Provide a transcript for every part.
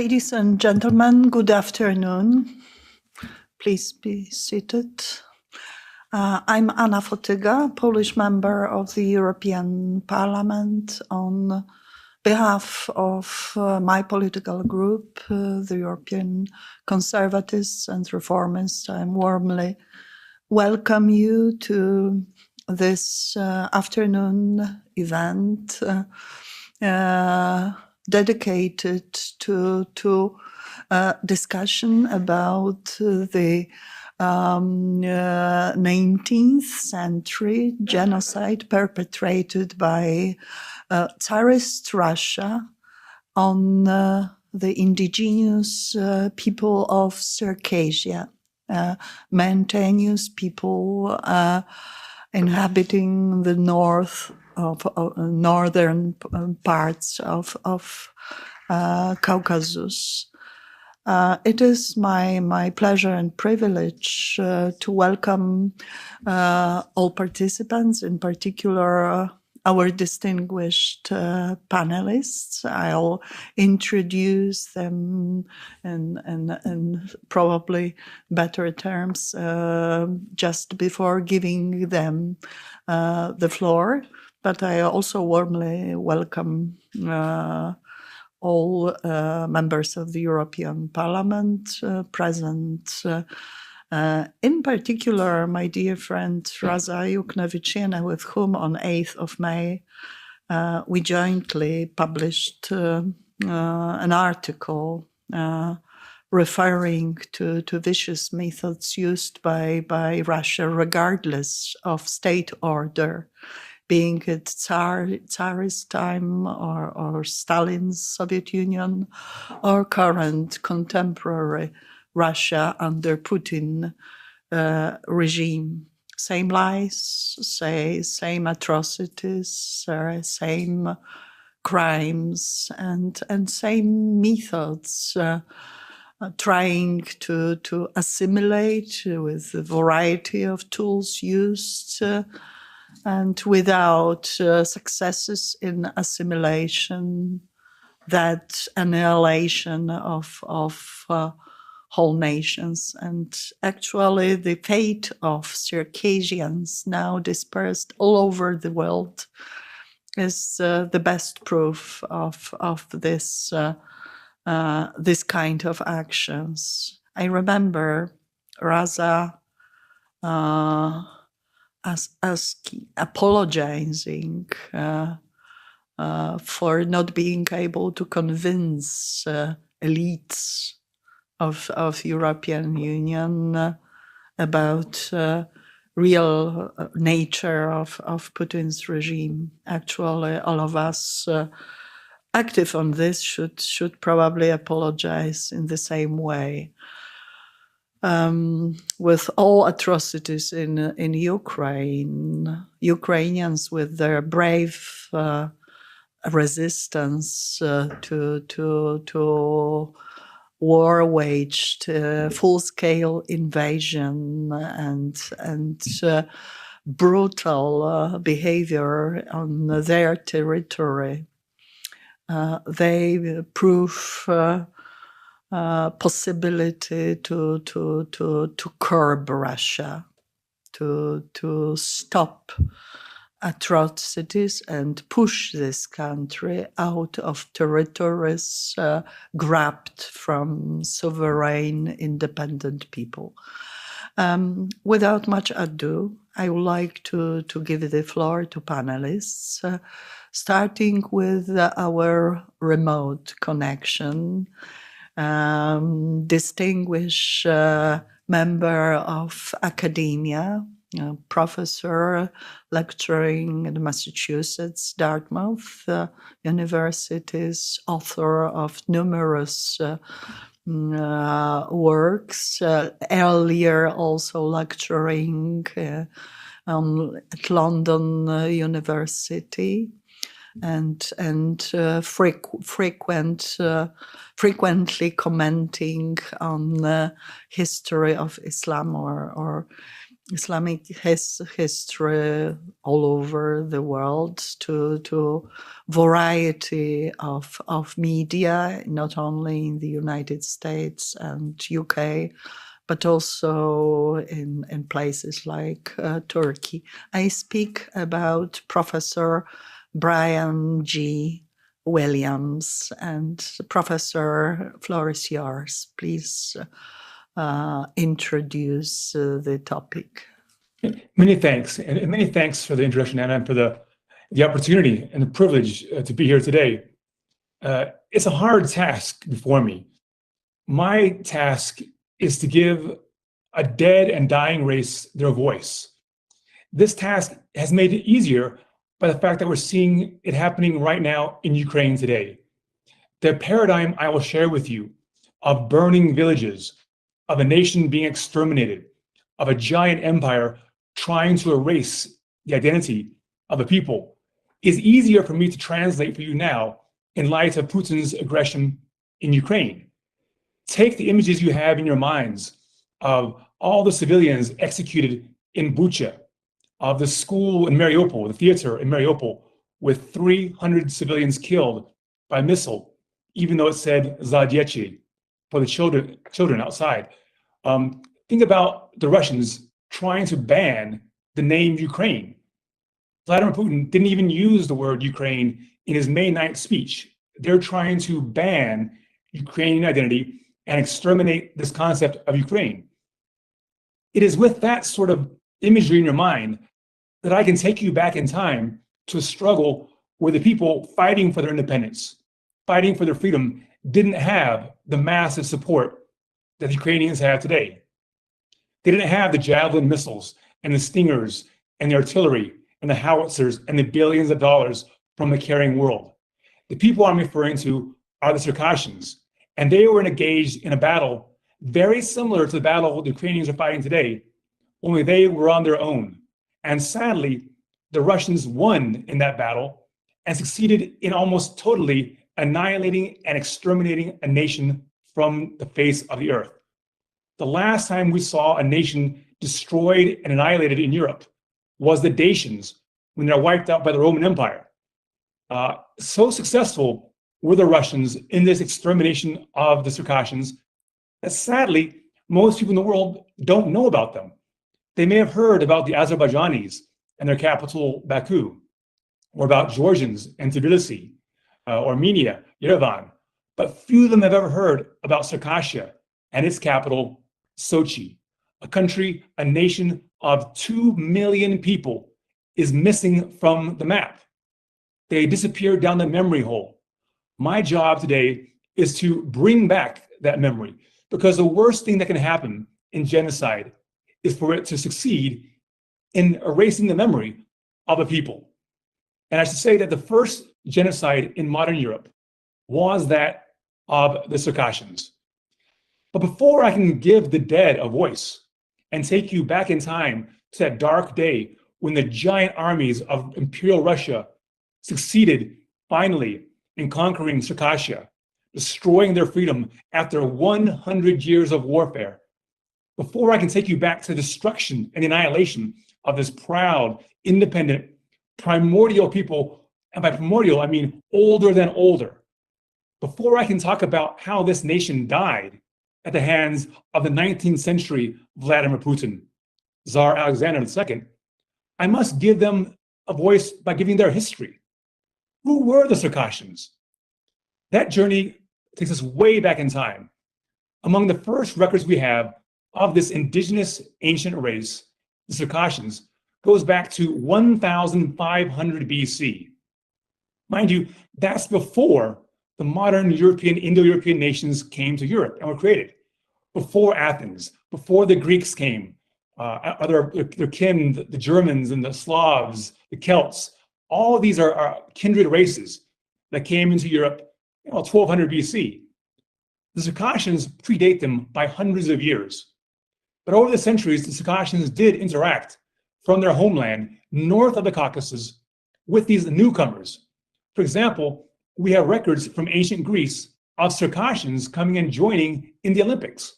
Ladies and gentlemen, good afternoon. Please be seated. I'm Anna Fotyga, Polish member of the European Parliament. On behalf of my political group, the European Conservatives and Reformists, I warmly welcome you to this afternoon event dedicated to discussion about the 19th century genocide perpetrated by Tsarist Russia on the indigenous people of Circassia, mountainous people inhabiting the northern parts of Caucasus. It is my pleasure and privilege to welcome all participants, in particular our distinguished panelists. I'll introduce them in probably better terms just before giving them the floor. But I also warmly welcome all members of the European Parliament present. In particular, my dear friend Raza Yuknevichiene, with whom on 8th of May we jointly published an article referring to vicious methods used by Russia regardless of state order, being it Tsarist time or Stalin's Soviet Union or current contemporary Russia under Putin regime. Same lies, same atrocities, same crimes, and same methods, trying to assimilate with a variety of tools used, and without successes in assimilation, that annihilation of whole nations. And actually the fate of Circassians, now dispersed all over the world, is the best proof of this kind of actions. I remember Raza apologizing for not being able to convince elites of European Union about real nature of Putin's regime. Actually, all of us active on this should probably apologize in the same way. With all atrocities in Ukraine, Ukrainians with their brave resistance to war waged, full-scale invasion and brutal behavior on their territory. They prove possibility to curb Russia, to stop atrocities and push this country out of territories grabbed from sovereign, independent people. Without much ado, I would like to give the floor to panelists, starting with our remote connection. Distinguished member of academia, professor lecturing in Massachusetts, Dartmouth universities, author of numerous works, earlier also lecturing at London University, and frequently commenting on the history of Islam or Islamic history all over the world, to variety of media, not only in the United States and UK, but also in places like Turkey. I speak about Professor Brian G. Williams, and Professor Floris Jars. Please introduce the topic. Many thanks, and many thanks for the introduction, Anna, and for the opportunity and the privilege to be here today. It's a hard task before me. My task is to give a dead and dying race their voice. This task has made it easier by the fact that we're seeing it happening right now in Ukraine today. The paradigm I will share with you of burning villages, of a nation being exterminated, of a giant empire trying to erase the identity of a people, is easier for me to translate for you now in light of Putin's aggression in Ukraine. Take the images you have in your minds of all the civilians executed in Bucha, of the school in Mariupol, the theater in Mariupol, with 300 civilians killed by missile, even though it said Zadiechi for the children outside. Think about the Russians trying to ban the name Ukraine. Vladimir Putin didn't even use the word Ukraine in his May 9th speech. They're trying to ban Ukrainian identity and exterminate this concept of Ukraine. It is with that sort of imagery in your mind that I can take you back in time to a struggle where the people fighting for their independence, fighting for their freedom, didn't have the massive support that the Ukrainians have today. They didn't have the Javelin missiles and the Stingers and the artillery and the howitzers and the billions of dollars from the carrying world. The people I'm referring to are the Circassians, and they were engaged in a battle very similar to the battle the Ukrainians are fighting today, only they were on their own. And sadly, the Russians won in that battle and succeeded in almost totally annihilating and exterminating a nation from the face of the earth. The last time we saw a nation destroyed and annihilated in Europe was the Dacians, when they're wiped out by the Roman Empire. So successful were the Russians in this extermination of the Circassians that sadly, most people in the world don't know about them. They may have heard about the Azerbaijanis and their capital, Baku, or about Georgians and Tbilisi, Armenia, Yerevan, but few of them have ever heard about Circassia and its capital, Sochi, a country, a nation of 2 million people is missing from the map. They disappeared down the memory hole. My job today is to bring back that memory, because the worst thing that can happen in genocide is for it to succeed in erasing the memory of a people. And I should say that the first genocide in modern Europe was that of the Circassians. But before I can give the dead a voice and take you back in time to that dark day when the giant armies of Imperial Russia succeeded finally in conquering Circassia, destroying their freedom after 100 years of warfare, before I can take you back to the destruction and annihilation of this proud, independent, primordial people, and by primordial, I mean older than older, before I can talk about how this nation died at the hands of the 19th century Vladimir Putin, Tsar Alexander II, I must give them a voice by giving their history. Who were the Circassians? That journey takes us way back in time. Among the first records we have of this indigenous ancient race, the Circassians, goes back to 1500 BC. Mind you, that's before the modern European, Indo-European nations came to Europe and were created. Before Athens, before the Greeks came, their kin, the Germans and the Slavs, the Celts, all of these are kindred races that came into Europe 1200 BC. The Circassians predate them by hundreds of years. But over the centuries, the Circassians did interact from their homeland north of the Caucasus with these newcomers. For example, we have records from ancient Greece of Circassians coming and joining in the Olympics.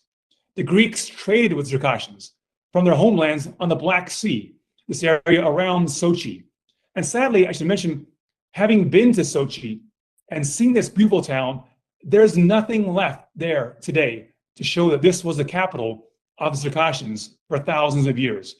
The Greeks traded with Circassians. from their homelands on the Black Sea, this area around Sochi. And sadly, I should mention, having been to Sochi and seen this beautiful town, there's nothing left there today to show that this was the capital of the Circassians for thousands of years.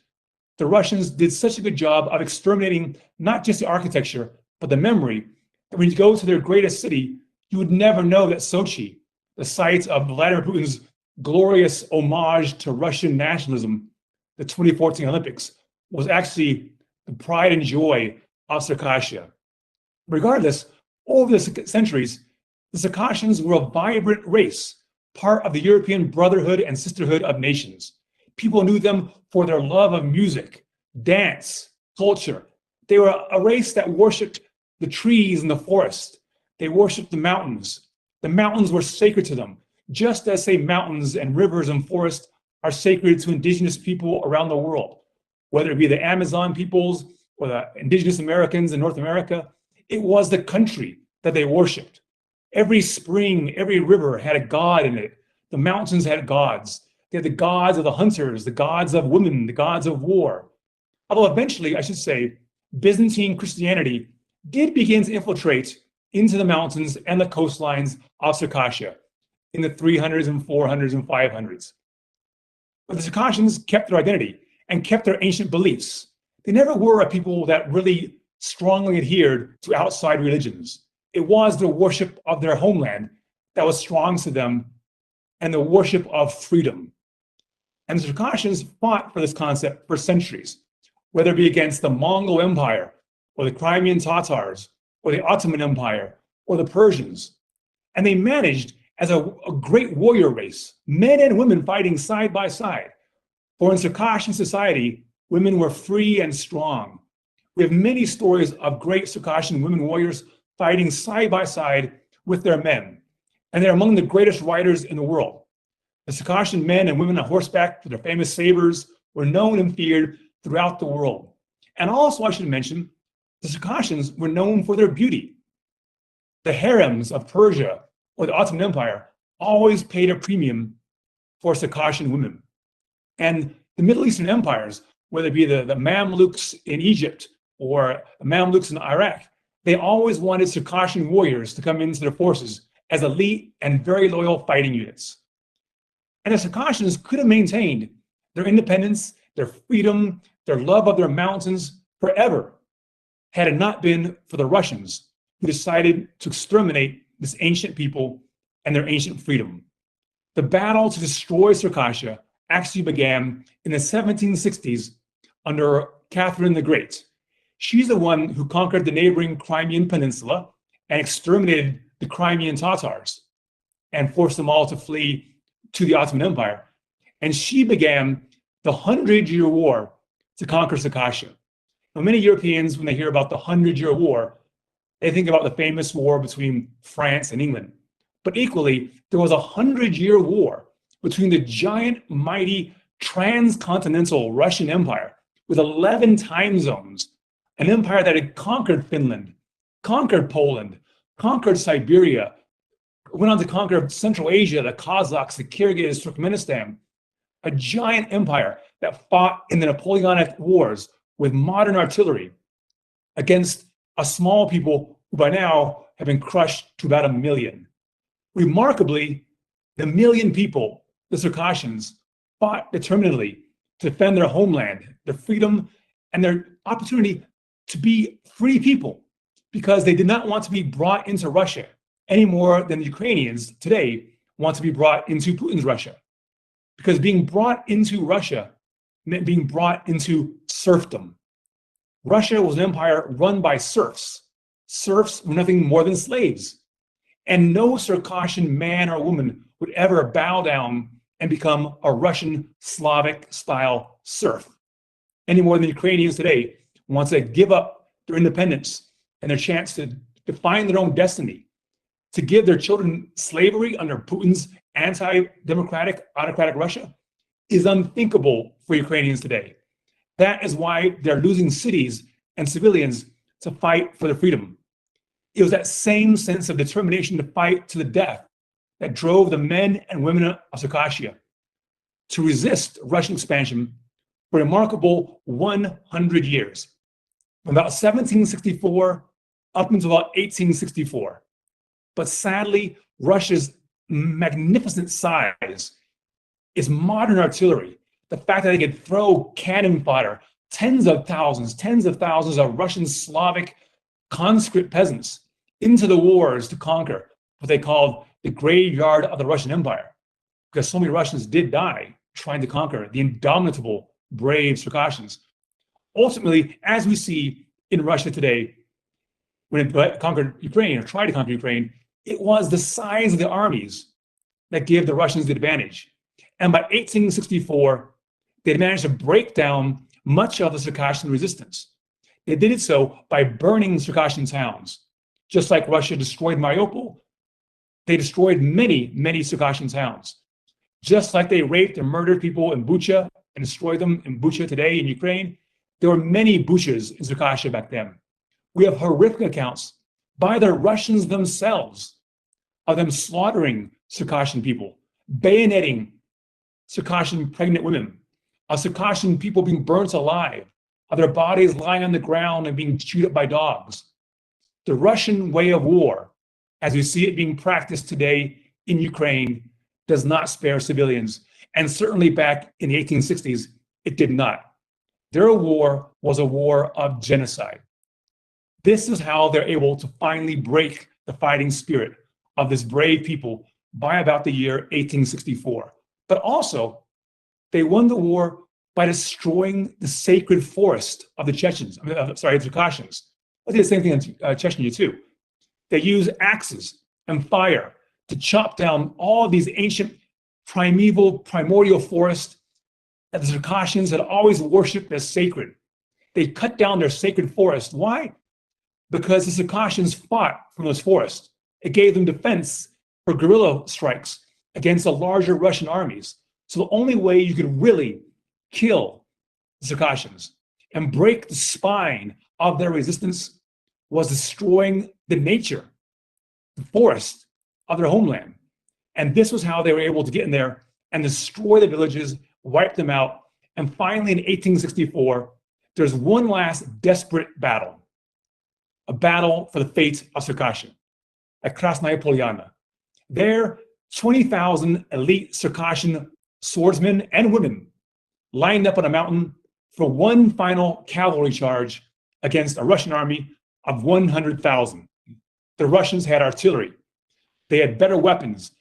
The Russians did such a good job of exterminating not just the architecture, but the memory, that when you go to their greatest city, you would never know that Sochi, the site of Vladimir Putin's glorious homage to Russian nationalism, the 2014 Olympics, was actually the pride and joy of Circassia. Regardless, over the centuries, the Circassians were a vibrant race, part of the European brotherhood and sisterhood of nations. People knew them for their love of music, dance, culture. They were a race that worshiped the trees and the forest. They worshiped the mountains. The mountains were sacred to them, just as, say, mountains and rivers and forests are sacred to indigenous people around the world. Whether it be the Amazon peoples or the indigenous Americans in North America, it was the country that they worshiped. Every spring, every river had a god in it. The mountains had gods. They had the gods of the hunters, the gods of women, the gods of war. Although eventually, I should say, Byzantine Christianity did begin to infiltrate into the mountains and the coastlines of Circassia in the 300s and 400s and 500s. But the Circassians kept their identity and kept their ancient beliefs. They never were a people that really strongly adhered to outside religions. It was the worship of their homeland that was strong to them, and the worship of freedom. And the Circassians fought for this concept for centuries, whether it be against the Mongol Empire, or the Crimean Tatars, or the Ottoman Empire, or the Persians. And they managed, as a great warrior race, men and women fighting side by side. For in Circassian society, women were free and strong. We have many stories of great Circassian women warriors fighting side by side with their men. And they're among the greatest riders in the world. The Circassian men and women on horseback with their famous sabers were known and feared throughout the world. And also, I should mention, the Circassians were known for their beauty. The harems of Persia or the Ottoman Empire always paid a premium for Circassian women. And the Middle Eastern empires, whether it be the Mamluks in Egypt or the Mamluks in Iraq, they always wanted Circassian warriors to come into their forces as elite and very loyal fighting units. And the Circassians could have maintained their independence, their freedom, their love of their mountains forever, had it not been for the Russians who decided to exterminate this ancient people and their ancient freedom. The battle to destroy Circassia actually began in the 1760s under Catherine the Great. She's the one who conquered the neighboring Crimean Peninsula and exterminated the Crimean Tatars and forced them all to flee to the Ottoman Empire. And she began the 100-Year War to conquer Circassia. Now, many Europeans, when they hear about the 100-Year War, they think about the famous war between France and England. But equally, there was a 100-Year War between the giant, mighty, transcontinental Russian Empire with 11 time zones, an empire that had conquered Finland, conquered Poland, conquered Siberia, went on to conquer Central Asia, the Kazakhs, the Kyrgyz, Turkmenistan, a giant empire that fought in the Napoleonic Wars with modern artillery against a small people who by now have been crushed to about 1 million. Remarkably, the 1 million people, the Circassians, fought determinedly to defend their homeland, their freedom, and their opportunity to be free people, because they did not want to be brought into Russia any more than the Ukrainians today want to be brought into Putin's Russia. Because being brought into Russia meant being brought into serfdom. Russia was an empire run by serfs. Serfs were nothing more than slaves. And no Circassian man or woman would ever bow down and become a Russian Slavic-style serf, any more than the Ukrainians today want to give up their independence and their chance to define their own destiny. To give their children slavery under Putin's anti-democratic, autocratic Russia is unthinkable for Ukrainians today. That is why they're losing cities and civilians to fight for their freedom. It was that same sense of determination to fight to the death that drove the men and women of Circassia to resist Russian expansion for a remarkable 100 years, from about 1764 up until about 1864. But sadly, Russia's magnificent size, its modern artillery, the fact that they could throw cannon fodder, tens of thousands of Russian Slavic conscript peasants into the wars to conquer what they called the graveyard of the Russian Empire, because so many Russians did die trying to conquer the indomitable, brave Circassians. Ultimately, as we see in Russia today, when it conquered Ukraine or tried to conquer Ukraine, it was the size of the armies that gave the Russians the advantage. And by 1864, they had managed to break down much of the Circassian resistance. They did it so by burning Circassian towns. Just like Russia destroyed Mariupol, they destroyed many Circassian towns. Just like they raped and murdered people in Bucha and destroyed them in Bucha today in Ukraine, there were many Buchas in Circassia back then. We have horrific accounts by the Russians themselves of them slaughtering Circassian people, bayoneting Circassian pregnant women, of Circassian people being burnt alive, of their bodies lying on the ground and being chewed up by dogs. The Russian way of war, as we see it being practiced today in Ukraine, does not spare civilians. And certainly back in the 1860s, it did not. Their war was a war of genocide. This is how they're able to finally break the fighting spirit of this brave people by about the year 1864. But also, they won the war by destroying the sacred forest of the Circassians. They did the same thing in Chechnya too. They used axes and fire to chop down all these ancient primordial forests that the Circassians had always worshipped as sacred. They cut down their sacred forest. Why? Because the Circassians fought from those forests. It gave them defense for guerrilla strikes against the larger Russian armies. So the only way you could really kill the Circassians and break the spine of their resistance was destroying the nature, the forest of their homeland. And this was how they were able to get in there and destroy the villages, wipe them out. And finally, in 1864, there's one last desperate battle, a battle for the fate of Circassia at Krasnaya Polyana. There, 20,000 elite Circassian swordsmen and women lined up on a mountain for one final cavalry charge against a Russian army of 100,000. The Russians had artillery. They had better weapons.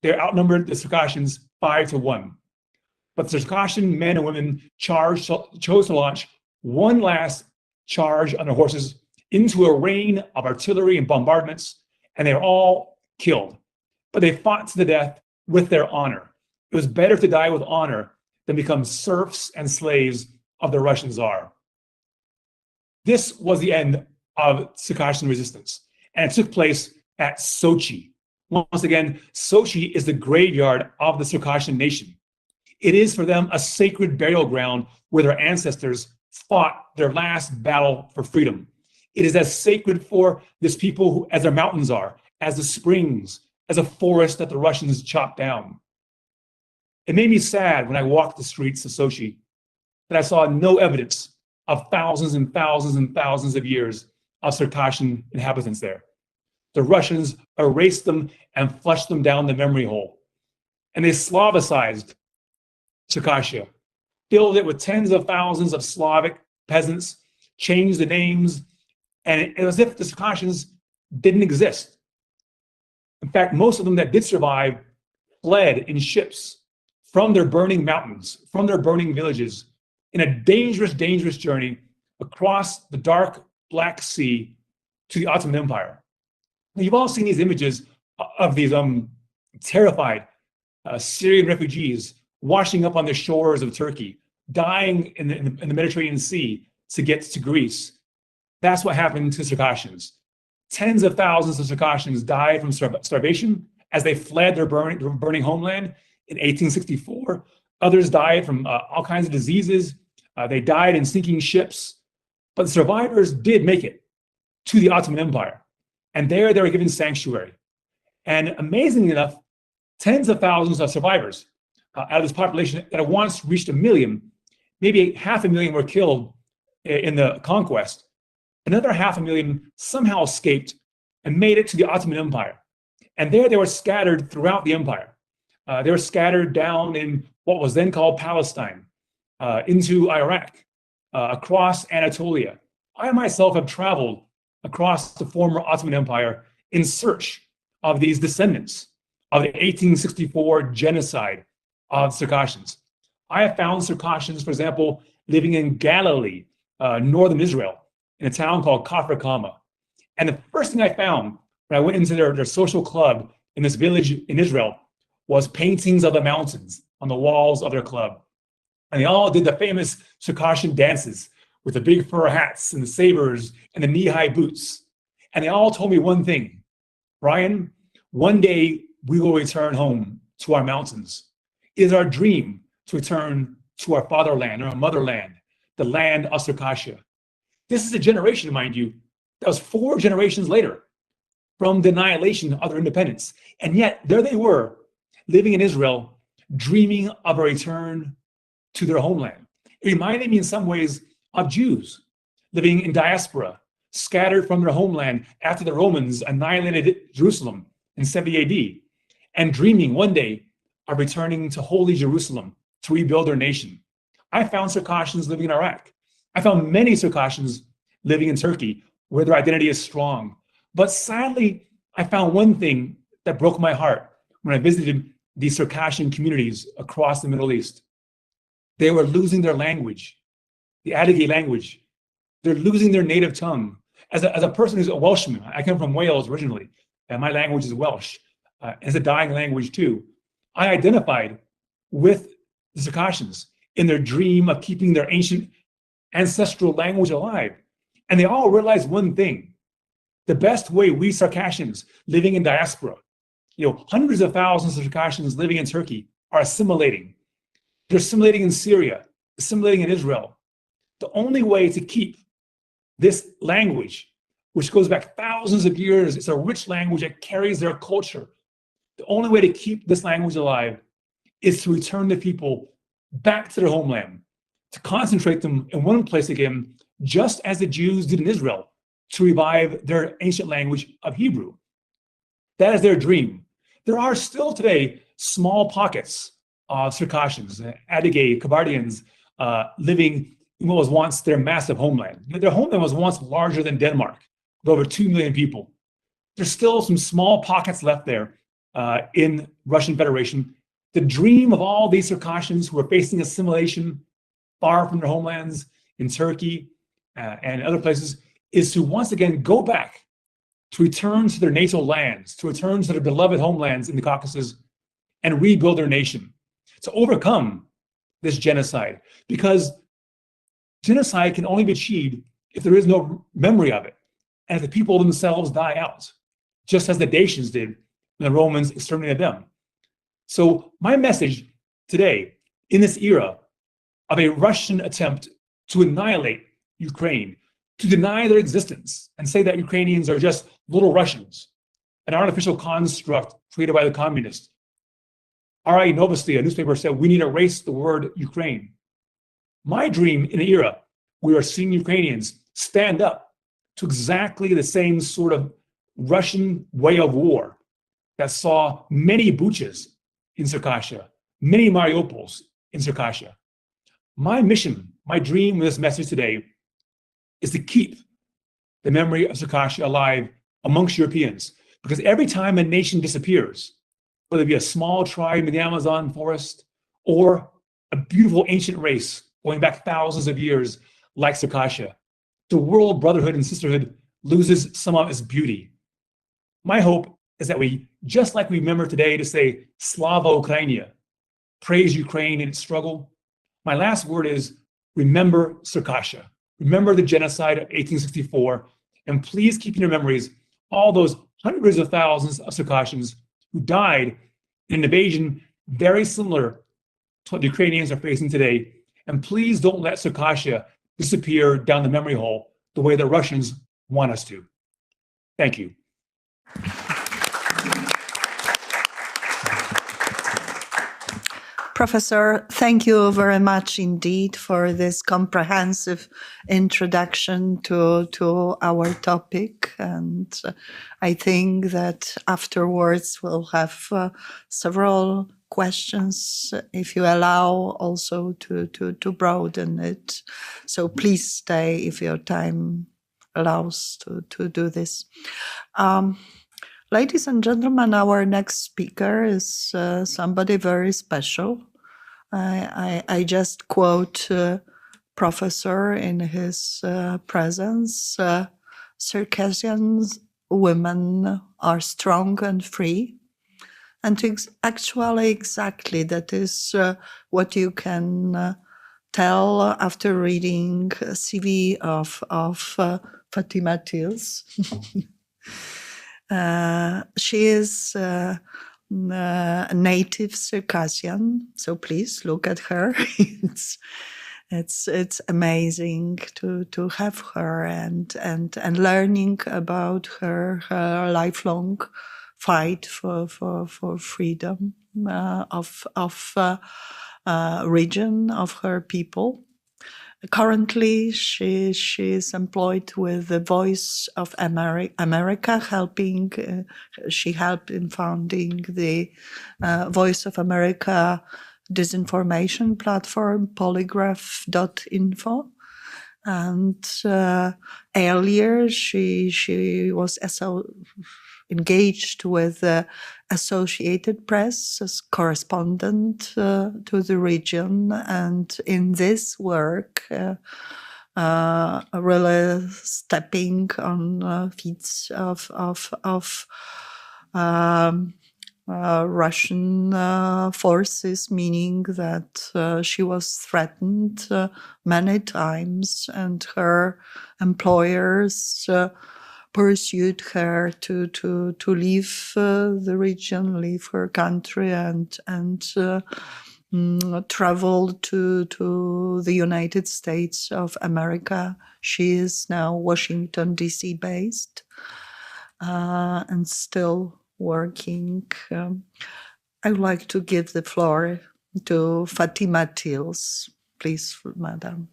They outnumbered the Circassians 5-1. But the Circassian men and women chose to launch one last charge on their horses into a rain of artillery and bombardments, and they were all killed. But they fought to the death with their honor. It was better to die with honor than become serfs and slaves of the Russian Tsar. This was the end of Circassian resistance, and it took place at Sochi. Once again, Sochi is the graveyard of the Circassian nation. It is for them a sacred burial ground where their ancestors fought their last battle for freedom. It is as sacred for this people as their mountains are, as the springs, as a forest that the Russians chopped down. It made me sad when I walked the streets of Sochi that I saw no evidence of thousands and thousands and thousands of years of Circassian inhabitants there. The Russians erased them and flushed them down the memory hole. And they Slavicized Circassia, filled it with tens of thousands of Slavic peasants, changed the names, and it was as if the Circassians didn't exist. In fact, most of them that did survive fled in ships from their burning mountains, from their burning villages, in a dangerous journey across the dark Black Sea to the Ottoman Empire. Now, you've all seen these images of these terrified Syrian refugees washing up on the shores of Turkey, dying in the Mediterranean Sea to get to Greece. That's what happened to Circassians. Tens of thousands of Circassians died from starvation as they fled their burning homeland in 1864. Others died from all kinds of diseases. They died in sinking ships. But the survivors did make it to the Ottoman Empire. And there they were given sanctuary. And amazingly enough, tens of thousands of survivors out of this population that had once reached 1 million maybe 500,000 were killed in the conquest. Another 500,000 somehow escaped and made it to the Ottoman Empire. And there they were scattered throughout the empire. They were scattered down in what was then called Palestine, into Iraq, across Anatolia. I myself have traveled across the former Ottoman Empire in search of these descendants of the 1864 genocide of Circassians. I have found Circassians, for example, living in Galilee, northern Israel, in a town called Kafr Kama. And the first thing I found when I went into their social club in this village in Israel was paintings of the mountains on the walls of their club. And they all did the famous Circassian dances with the big fur hats and the sabers and the knee-high boots. And they all told me one thing: Brian, one day we will return home to our mountains. It is our dream to return to our fatherland or our motherland, the land of Circassia. This is a generation, mind you, that was 4 generations later from the annihilation of their independence. And yet there they were, living in Israel, dreaming of a return to their homeland. It reminded me in some ways of Jews living in diaspora, scattered from their homeland after the Romans annihilated Jerusalem in 70 AD, and dreaming one day of returning to holy Jerusalem to rebuild their nation. I found Circassians living in Iraq. I found many Circassians living in Turkey, where their identity is strong. But sadly, I found one thing that broke my heart when I visited these Circassian communities across the Middle East. They were losing their language, the Adyghe language. They're losing their native tongue. As a person who's a Welshman, I come from Wales originally, and my language is Welsh. It's a dying language too. I identified with the Circassians in their dream of keeping their ancient ancestral language alive. And they all realized one thing: the best way we Circassians living in diaspora, hundreds of thousands of Circassians living in Turkey, are assimilating. They're assimilating in Syria, assimilating in Israel. The only way to keep this language, which goes back thousands of years, it's a rich language that carries their culture. The only way to keep this language alive is to return the people back to their homeland, to concentrate them in one place again, just as the Jews did in Israel, to revive their ancient language of Hebrew. That is their dream. There are still today small pockets of Circassians, Adyghe, Kabardians, living in what was once their massive homeland. Their homeland was once larger than Denmark, with over 2 million people. There's still some small pockets left there in Russian Federation. The dream of all these Circassians who are facing assimilation far from their homelands in Turkey and other places is to once again go back, to return to their natal lands, to return to their beloved homelands in the Caucasus and rebuild their nation, to overcome this genocide. Because genocide can only be achieved if there is no memory of it, and if the people themselves die out, just as the Dacians did when the Romans exterminated them. So my message today, in this era of a Russian attempt to annihilate Ukraine, to deny their existence and say that Ukrainians are just little Russians, an artificial construct created by the communists. R.I. Novosti, a newspaper, said we need to erase the word Ukraine. My dream in an era where we are seeing Ukrainians stand up to exactly the same sort of Russian way of war that saw many Buchas in Circassia, many Mariupols in Circassia. My mission, my dream with this message today is to keep the memory of Circassia alive amongst Europeans. Because every time a nation disappears, whether it be a small tribe in the Amazon forest or a beautiful ancient race going back thousands of years like Circassia, the world brotherhood and sisterhood loses some of its beauty. My hope is that we, just like we remember today to say Slava Ukrainia, praise Ukraine in its struggle, my last word is remember Circassia. Remember the genocide of 1864, and please keep in your memories all those hundreds of thousands of Circassians who died in an invasion very similar to what the Ukrainians are facing today. And please don't let Circassia disappear down the memory hole the way the Russians want us to. Thank you. Professor, thank you very much indeed for this comprehensive introduction to our topic. And I think that afterwards we'll have several questions, if you allow, also to broaden it. So please stay if your time allows to do this. Ladies and gentlemen, our next speaker is somebody very special. I just quote Professor in his presence. Circassian women are strong and free. And actually, exactly, that is what you can tell after reading CV of Fatima Tils. She is a native Circassian, so please look at her. It's amazing to have her and learning about her lifelong fight for freedom of region of her people. Currently, she is employed with the Voice of America, helping. She helped in founding the Voice of America disinformation platform, polygraph.info. And earlier, she was engaged with the Associated Press as correspondent to the region, and in this work, really stepping on feet of Russian forces, meaning that she was threatened many times, and her employers pursued her to leave the region, leave her country, and travel to the United States of America. She is now Washington, D.C. based and still working. I would like to give the floor to Fatima Tils. Please, Madam.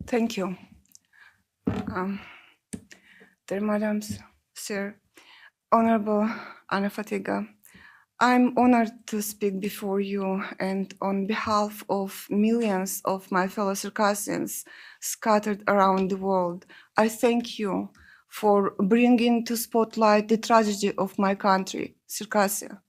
Thank you. Dear Madams, Sir, Honorable Anna Fatiga, I'm honored to speak before you and on behalf of millions of my fellow Circassians scattered around the world. I thank you for bringing to spotlight the tragedy of my country, Circassia.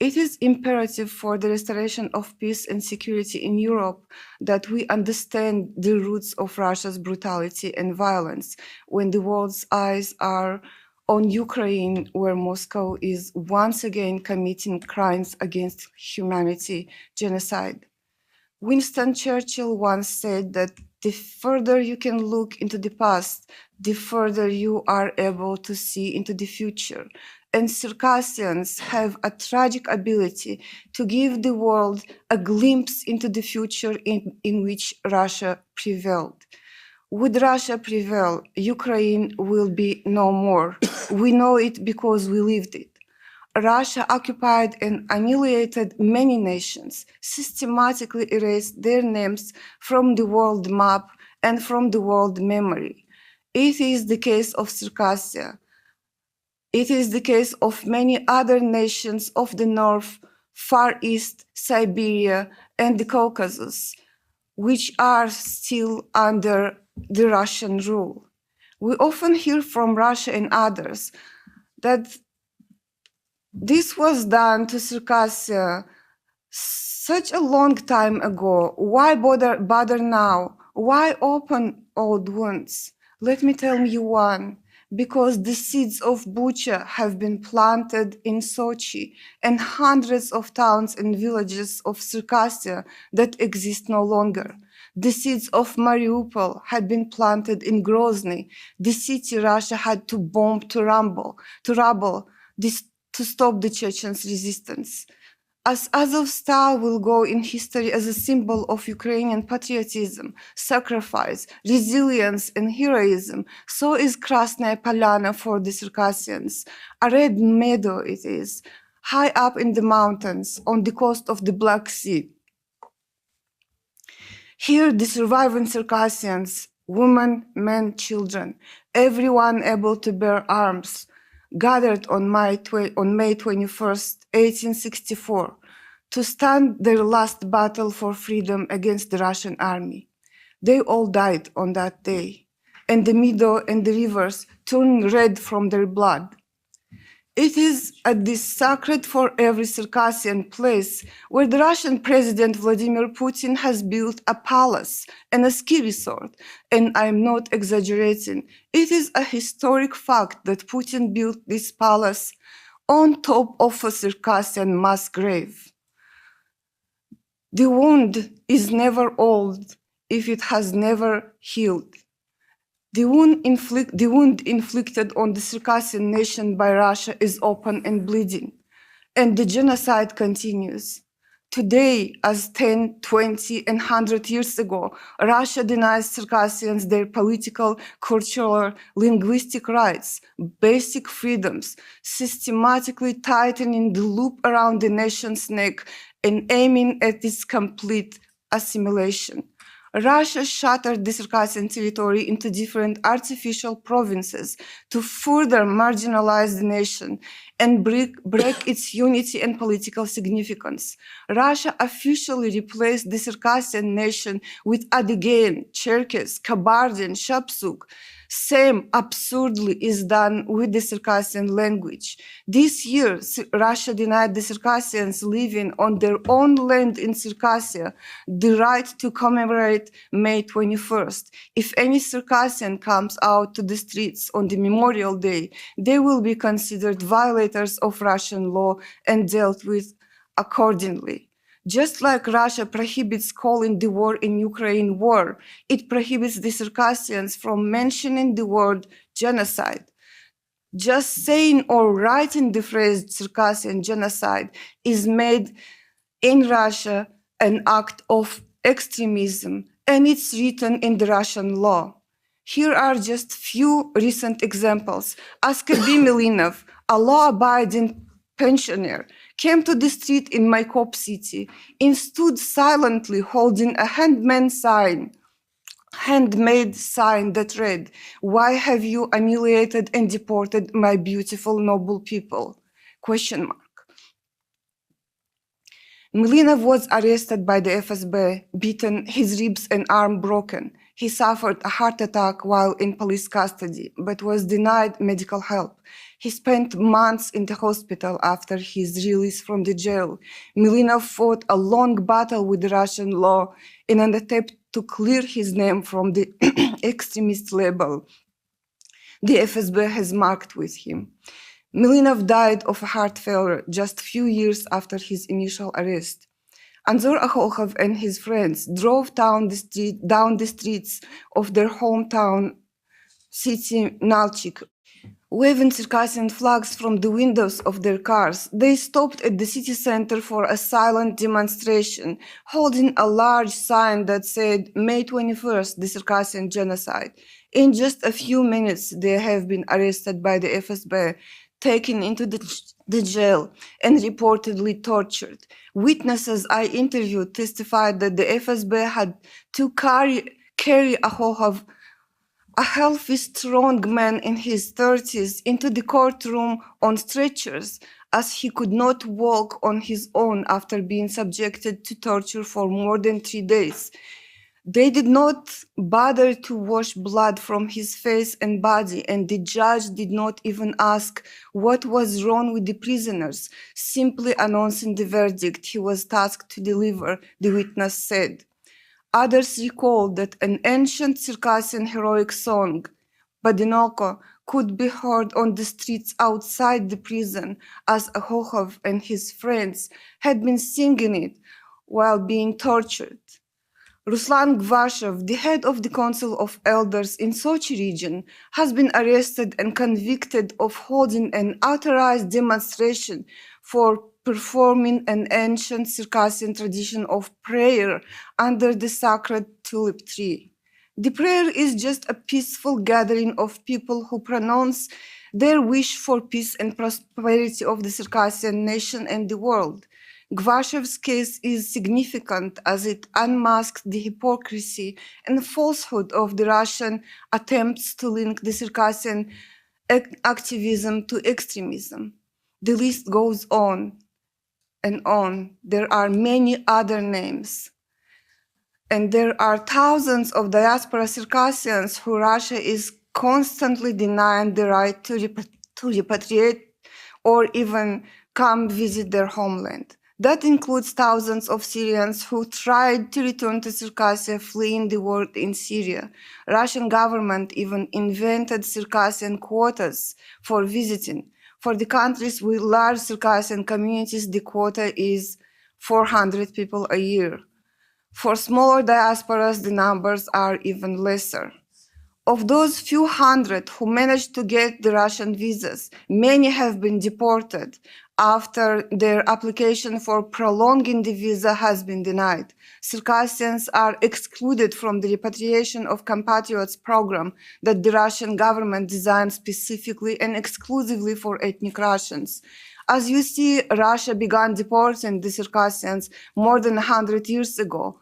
It is imperative for the restoration of peace and security in Europe that we understand the roots of Russia's brutality and violence when the world's eyes are on Ukraine, where Moscow is once again committing crimes against humanity, genocide. Winston Churchill once said that the further you can look into the past, the further you are able to see into the future. And Circassians have a tragic ability to give the world a glimpse into the future in which Russia prevailed. Would Russia prevail, Ukraine will be no more. We know it because we lived it. Russia occupied and annihilated many nations, systematically erased their names from the world map and from the world memory. It is the case of Circassia. It is the case of many other nations of the North, Far East, Siberia, and the Caucasus, which are still under the Russian rule. We often hear from Russia and others that this was done to Circassia such a long time ago. Why bother now? Why open old wounds? Let me tell you one. Because the seeds of Bucha have been planted in Sochi and hundreds of towns and villages of Circassia that exist no longer. The seeds of Mariupol had been planted in Grozny, the city Russia had to bomb to rubble to stop the Chechens' resistance. As Azovstal will go in history as a symbol of Ukrainian patriotism, sacrifice, resilience, and heroism, so is Krasnaya Polyana for the Circassians. A red meadow it is, high up in the mountains on the coast of the Black Sea. Here, the surviving Circassians, women, men, children, everyone able to bear arms, gathered on May 21st, 1864, to stand their last battle for freedom against the Russian army. They all died on that day, and the meadow and the rivers turned red from their blood. It is at this sacred for every Circassian place where the Russian President Vladimir Putin has built a palace and a ski resort, and I'm not exaggerating. It is a historic fact that Putin built this palace on top of a Circassian mass grave. The wound is never old if it has never healed. The wound inflicted on the Circassian nation by Russia is open and bleeding, and the genocide continues. Today, as 10, 20, and 100 years ago, Russia denies Circassians their political, cultural, linguistic rights, basic freedoms, systematically tightening the loop around the nation's neck and aiming at its complete assimilation. Russia shattered the Circassian territory into different artificial provinces to further marginalize the nation and break its unity and political significance. Russia officially replaced the Circassian nation with Adyghean, Cherkess, Kabardian, Shapsug. Same absurdly is done with the Circassian language. This year, Russia denied the Circassians living on their own land in Circassia the right to commemorate May 21st. If any Circassian comes out to the streets on the Memorial Day, they will be considered violators of Russian law and dealt with accordingly. Just like Russia prohibits calling the war in Ukraine war, it prohibits the Circassians from mentioning the word genocide. Just saying or writing the phrase Circassian genocide is made in Russia an act of extremism, and it's written in the Russian law. Here are just few recent examples. Askaby Milinov, a law-abiding pensioner, came to the street in Maykop city and stood silently holding a handmade sign that read, "Why have you humiliated and deported my beautiful, noble people?" ? Milinov was arrested by the FSB, beaten, his ribs and arm broken. He suffered a heart attack while in police custody, but was denied medical help. He spent months in the hospital after his release from the jail. Milinov fought a long battle with the Russian law in an attempt to clear his name from the extremist label the FSB has marked with him. Milinov died of a heart failure just a few years after his initial arrest. Anzor Akhokhov and his friends drove down the streets of their hometown city, Nalchik, waving Circassian flags from the windows of their cars. They stopped at the city center for a silent demonstration, holding a large sign that said, "May 21st, the Circassian Genocide." In just a few minutes, they have been arrested by the FSB, taken into the jail, and reportedly tortured. Witnesses I interviewed testified that the FSB had to carry Akhokhov, a healthy, strong man in his 30s, into the courtroom on stretchers, as he could not walk on his own after being subjected to torture for more than 3 days. They did not bother to wash blood from his face and body, and the judge did not even ask what was wrong with the prisoners, simply announcing the verdict he was tasked to deliver, the witness said. Others recalled that an ancient Circassian heroic song, Badinoko, could be heard on the streets outside the prison, as Akhokhov and his friends had been singing it while being tortured. Ruslan Gvashov, the head of the Council of Elders in Sochi region, has been arrested and convicted of holding an authorized demonstration for performing an ancient Circassian tradition of prayer under the sacred tulip tree. The prayer is just a peaceful gathering of people who pronounce their wish for peace and prosperity of the Circassian nation and the world. Gvashev's case is significant as it unmasks the hypocrisy and falsehood of the Russian attempts to link the Circassian activism to extremism. The list goes on and on. There are many other names. And there are thousands of diaspora Circassians who Russia is constantly denying the right to repatriate or even come visit their homeland. That includes thousands of Syrians who tried to return to Circassia fleeing the war in Syria. Russian government even invented Circassian quotas for visiting. For the countries with large Circassian communities, the quota is 400 people a year. For smaller diasporas, the numbers are even lesser. Of those few hundred who managed to get the Russian visas, many have been deported after their application for prolonging the visa has been denied. Circassians are excluded from the repatriation of compatriots program that the Russian government designed specifically and exclusively for ethnic Russians. As you see, Russia began deporting the Circassians more than 100 years ago,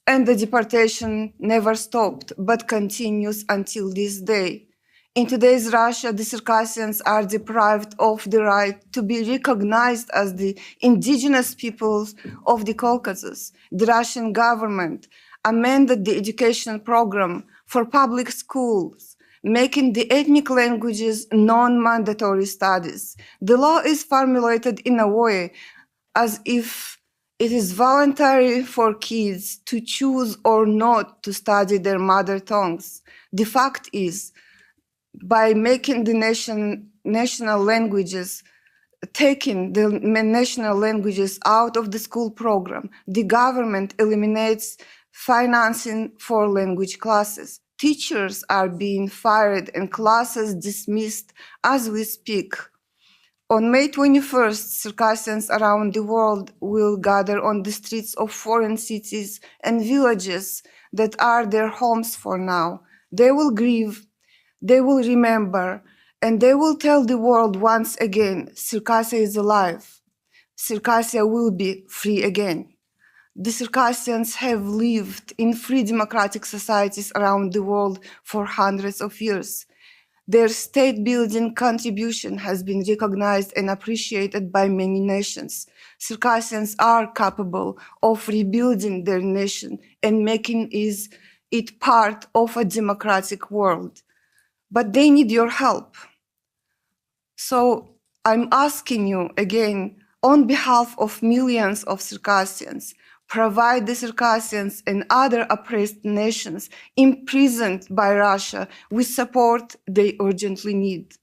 and the deportation never stopped, but continues until this day. In today's Russia, the Circassians are deprived of the right to be recognized as the indigenous peoples of the Caucasus. The Russian government amended the education program for public schools, making the ethnic languages non-mandatory studies. The law is formulated in a way as if it is voluntary for kids to choose or not to study their mother tongues. The fact is, by making the national languages, taking the national languages out of the school program, the government eliminates financing for language classes. Teachers are being fired and classes dismissed as we speak. On May 21st, Circassians around the world will gather on the streets of foreign cities and villages that are their homes for now. They will grieve, they will remember, and they will tell the world once again, Circassia is alive. Circassia will be free again. The Circassians have lived in free democratic societies around the world for hundreds of years. Their state-building contribution has been recognized and appreciated by many nations. Circassians are capable of rebuilding their nation and making it part of a democratic world. But they need your help. So I'm asking you again, on behalf of millions of Circassians, provide the Circassians and other oppressed nations imprisoned by Russia with support they urgently need.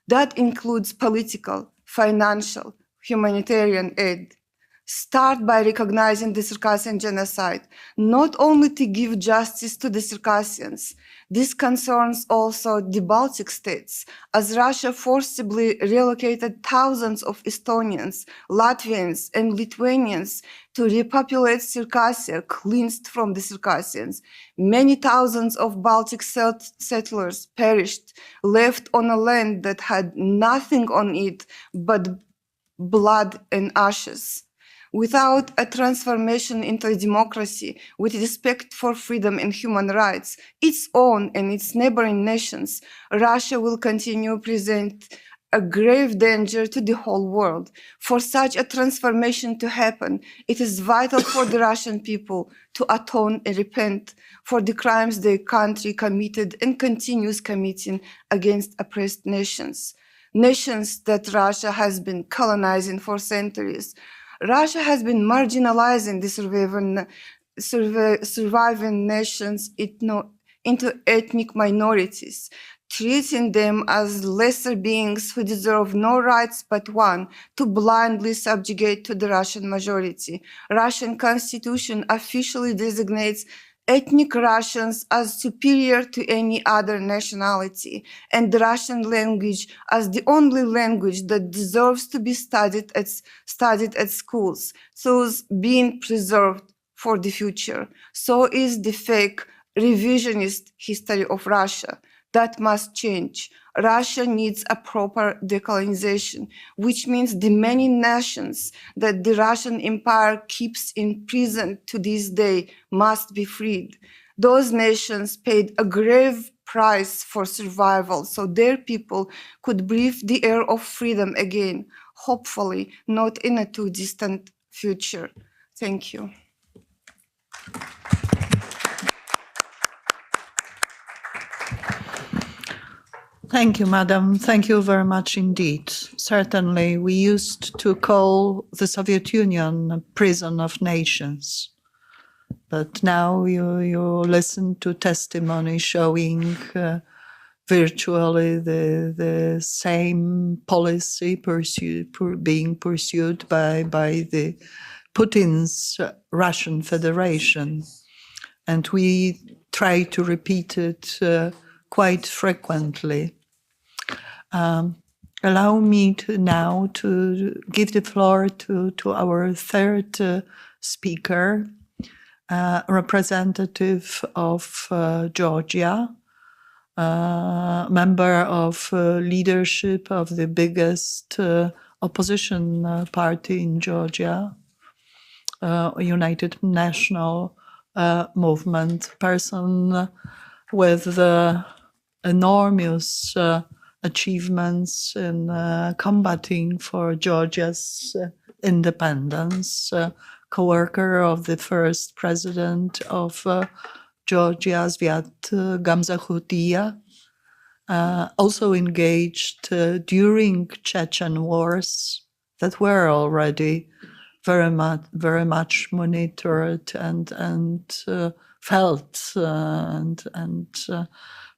That includes political, financial, humanitarian aid. Start by recognizing the Circassian genocide, not only to give justice to the Circassians. This concerns also the Baltic states, as Russia forcibly relocated thousands of Estonians, Latvians, and Lithuanians to repopulate Circassia, cleansed from the Circassians. Many thousands of Baltic settlers perished, left on a land that had nothing on it but blood and ashes. Without a transformation into a democracy with respect for freedom and human rights, its own and its neighboring nations, Russia will continue to present a grave danger to the whole world. For such a transformation to happen, it is vital for the Russian people to atone and repent for the crimes their country committed and continues committing against oppressed nations. Nations that Russia has been colonizing for centuries. Russia has been marginalizing the surviving nations into ethnic minorities, treating them as lesser beings who deserve no rights but one, to blindly subjugate to the Russian majority. Russian constitution officially designates ethnic Russians as superior to any other nationality, and the Russian language as the only language that deserves to be studied at schools, thus being preserved for the future. So is the fake revisionist history of Russia. That must change. Russia needs a proper decolonization, which means the many nations that the Russian Empire keeps in prison to this day must be freed. Those nations paid a grave price for survival so their people could breathe the air of freedom again, hopefully not in a too distant future. Thank you. Thank you, Madam. Thank you very much indeed. Certainly, we used to call the Soviet Union a prison of nations. But now you listen to testimony showing virtually the same policy being pursued by the Putin's Russian Federation. And we try to repeat it quite frequently. Allow me now to give the floor to our third speaker, representative of Georgia, member of leadership of the biggest opposition party in Georgia, United National Movement, person with enormous achievements in combating for Georgia's independence, co-worker of the first president of Georgia, Zviad Gamzakhutia, also engaged during Chechen wars that were already very much monitored and felt and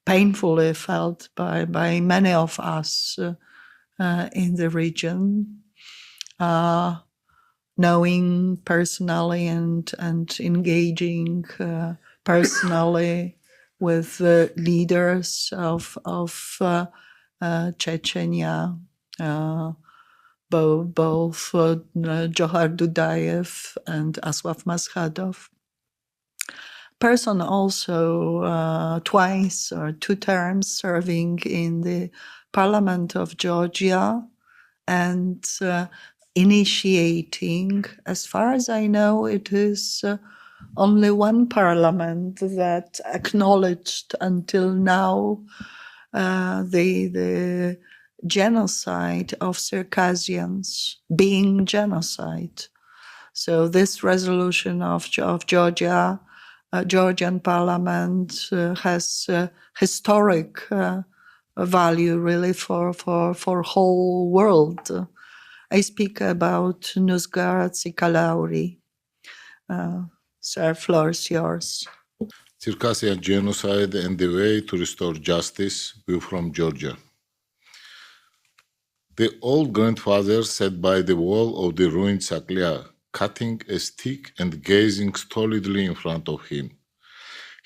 painfully felt by many of us in the region, knowing personally and engaging personally with the leaders of Chechnya, both Johar Dudayev and Asław Maschadov. Person also twice or 2 terms serving in the Parliament of Georgia and initiating, as far as I know, it is only one parliament that acknowledged until now the genocide of Circassians being genocide. So this resolution of Georgia, Georgian parliament has historic value really for whole world. I speak about Nusgar Tsikalauri. Sir, floor is yours. Circassian Genocide and the Way to Restore Justice, we from Georgia. The old grandfather sat by the wall of the ruined Saklia, cutting a stick and gazing stolidly in front of him.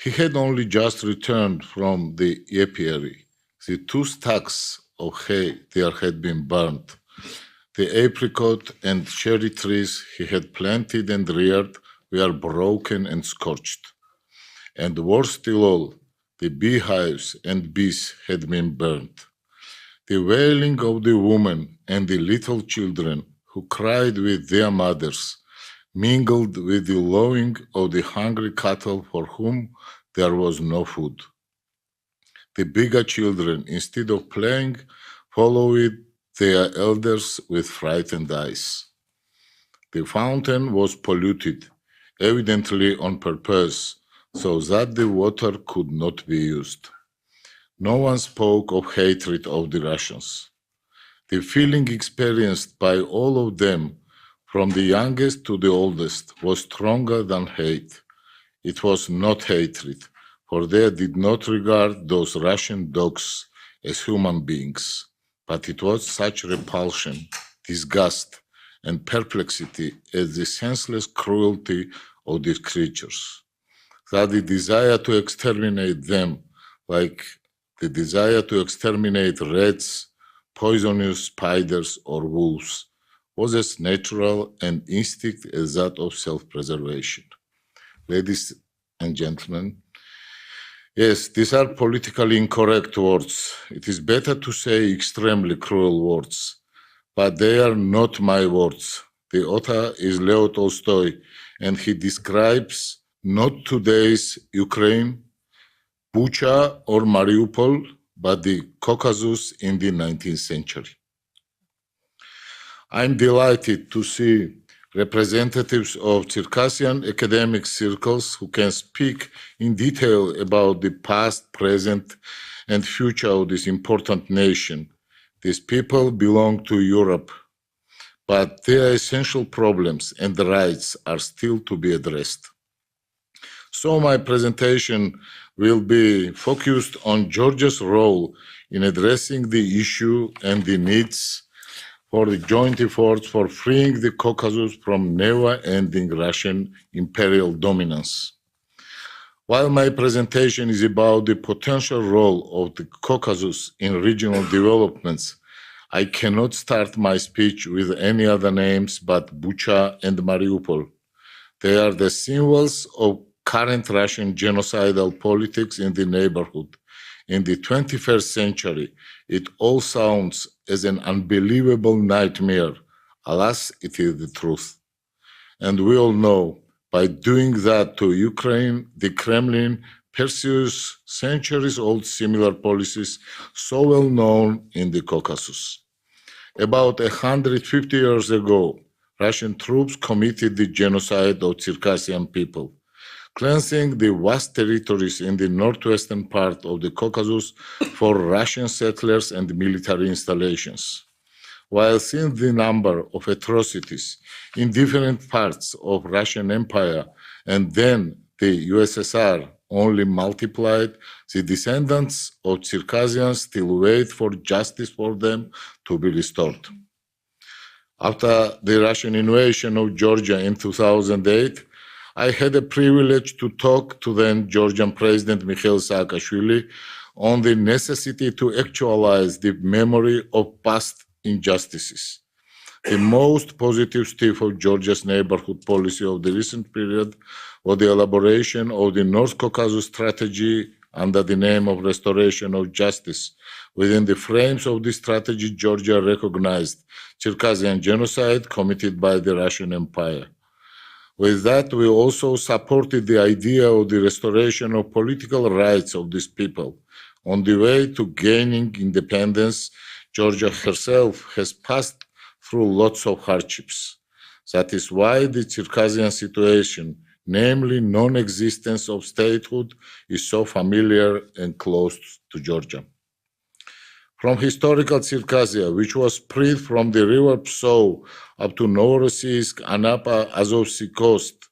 He had only just returned from the apiary. The 2 stacks of hay there had been burnt. The apricot and cherry trees he had planted and reared were broken and scorched. And worse still all, the beehives and bees had been burnt. The wailing of the women and the little children who cried with their mothers mingled with the lowing of the hungry cattle for whom there was no food. The bigger children, instead of playing, followed their elders with frightened eyes. The fountain was polluted, evidently on purpose, so that the water could not be used. No one spoke of hatred of the Russians. The feeling experienced by all of them, from the youngest to the oldest, was stronger than hate. It was not hatred, for they did not regard those Russian dogs as human beings, but it was such repulsion, disgust, and perplexity at the senseless cruelty of these creatures, that the desire to exterminate them, like the desire to exterminate rats, poisonous spiders, or wolves, was as natural an instinct as that of self-preservation. Ladies and gentlemen, Yes, these are politically incorrect words. It is better to say extremely cruel words, but they are not my words. The author is Leo Tolstoy, and he describes not today's Ukraine, Bucha or Mariupol, but the Caucasus in the 19th century. I'm delighted to see representatives of Circassian academic circles who can speak in detail about the past, present, and future of this important nation. These people belong to Europe, but their essential problems and rights are still to be addressed. So my presentation will be focused on Georgia's role in addressing the issue and the needs for the joint efforts for freeing the Caucasus from never-ending Russian imperial dominance. While my presentation is about the potential role of the Caucasus in regional developments, I cannot start my speech with any other names but Bucha and Mariupol. They are the symbols of current Russian genocidal politics in the neighborhood. In the 21st century, it all sounds as an unbelievable nightmare. Alas, it is the truth. And we all know, by doing that to Ukraine, the Kremlin pursues centuries-old similar policies so well known in the Caucasus. About 150 years ago, Russian troops committed the genocide of Circassian people, cleansing the vast territories in the northwestern part of the Caucasus for Russian settlers and military installations. While since the number of atrocities in different parts of Russian Empire and then the USSR only multiplied, the descendants of Circassians still wait for justice for them to be restored. After the Russian invasion of Georgia in 2008, I had the privilege to talk to then Georgian President Mikhail Saakashvili on the necessity to actualize the memory of past injustices. The most positive step of Georgia's neighborhood policy of the recent period was the elaboration of the North Caucasus strategy under the name of Restoration of Justice. Within the frames of this strategy, Georgia recognized Circassian genocide committed by the Russian Empire. With that, we also supported the idea of the restoration of political rights of these people. On the way to gaining independence, Georgia herself has passed through lots of hardships. That is why the Circassian situation, namely non-existence of statehood, is so familiar and close to Georgia. From historical Circassia, which was spread from the river Psov up to Novorossiysk, Anapa, Azovsky coast,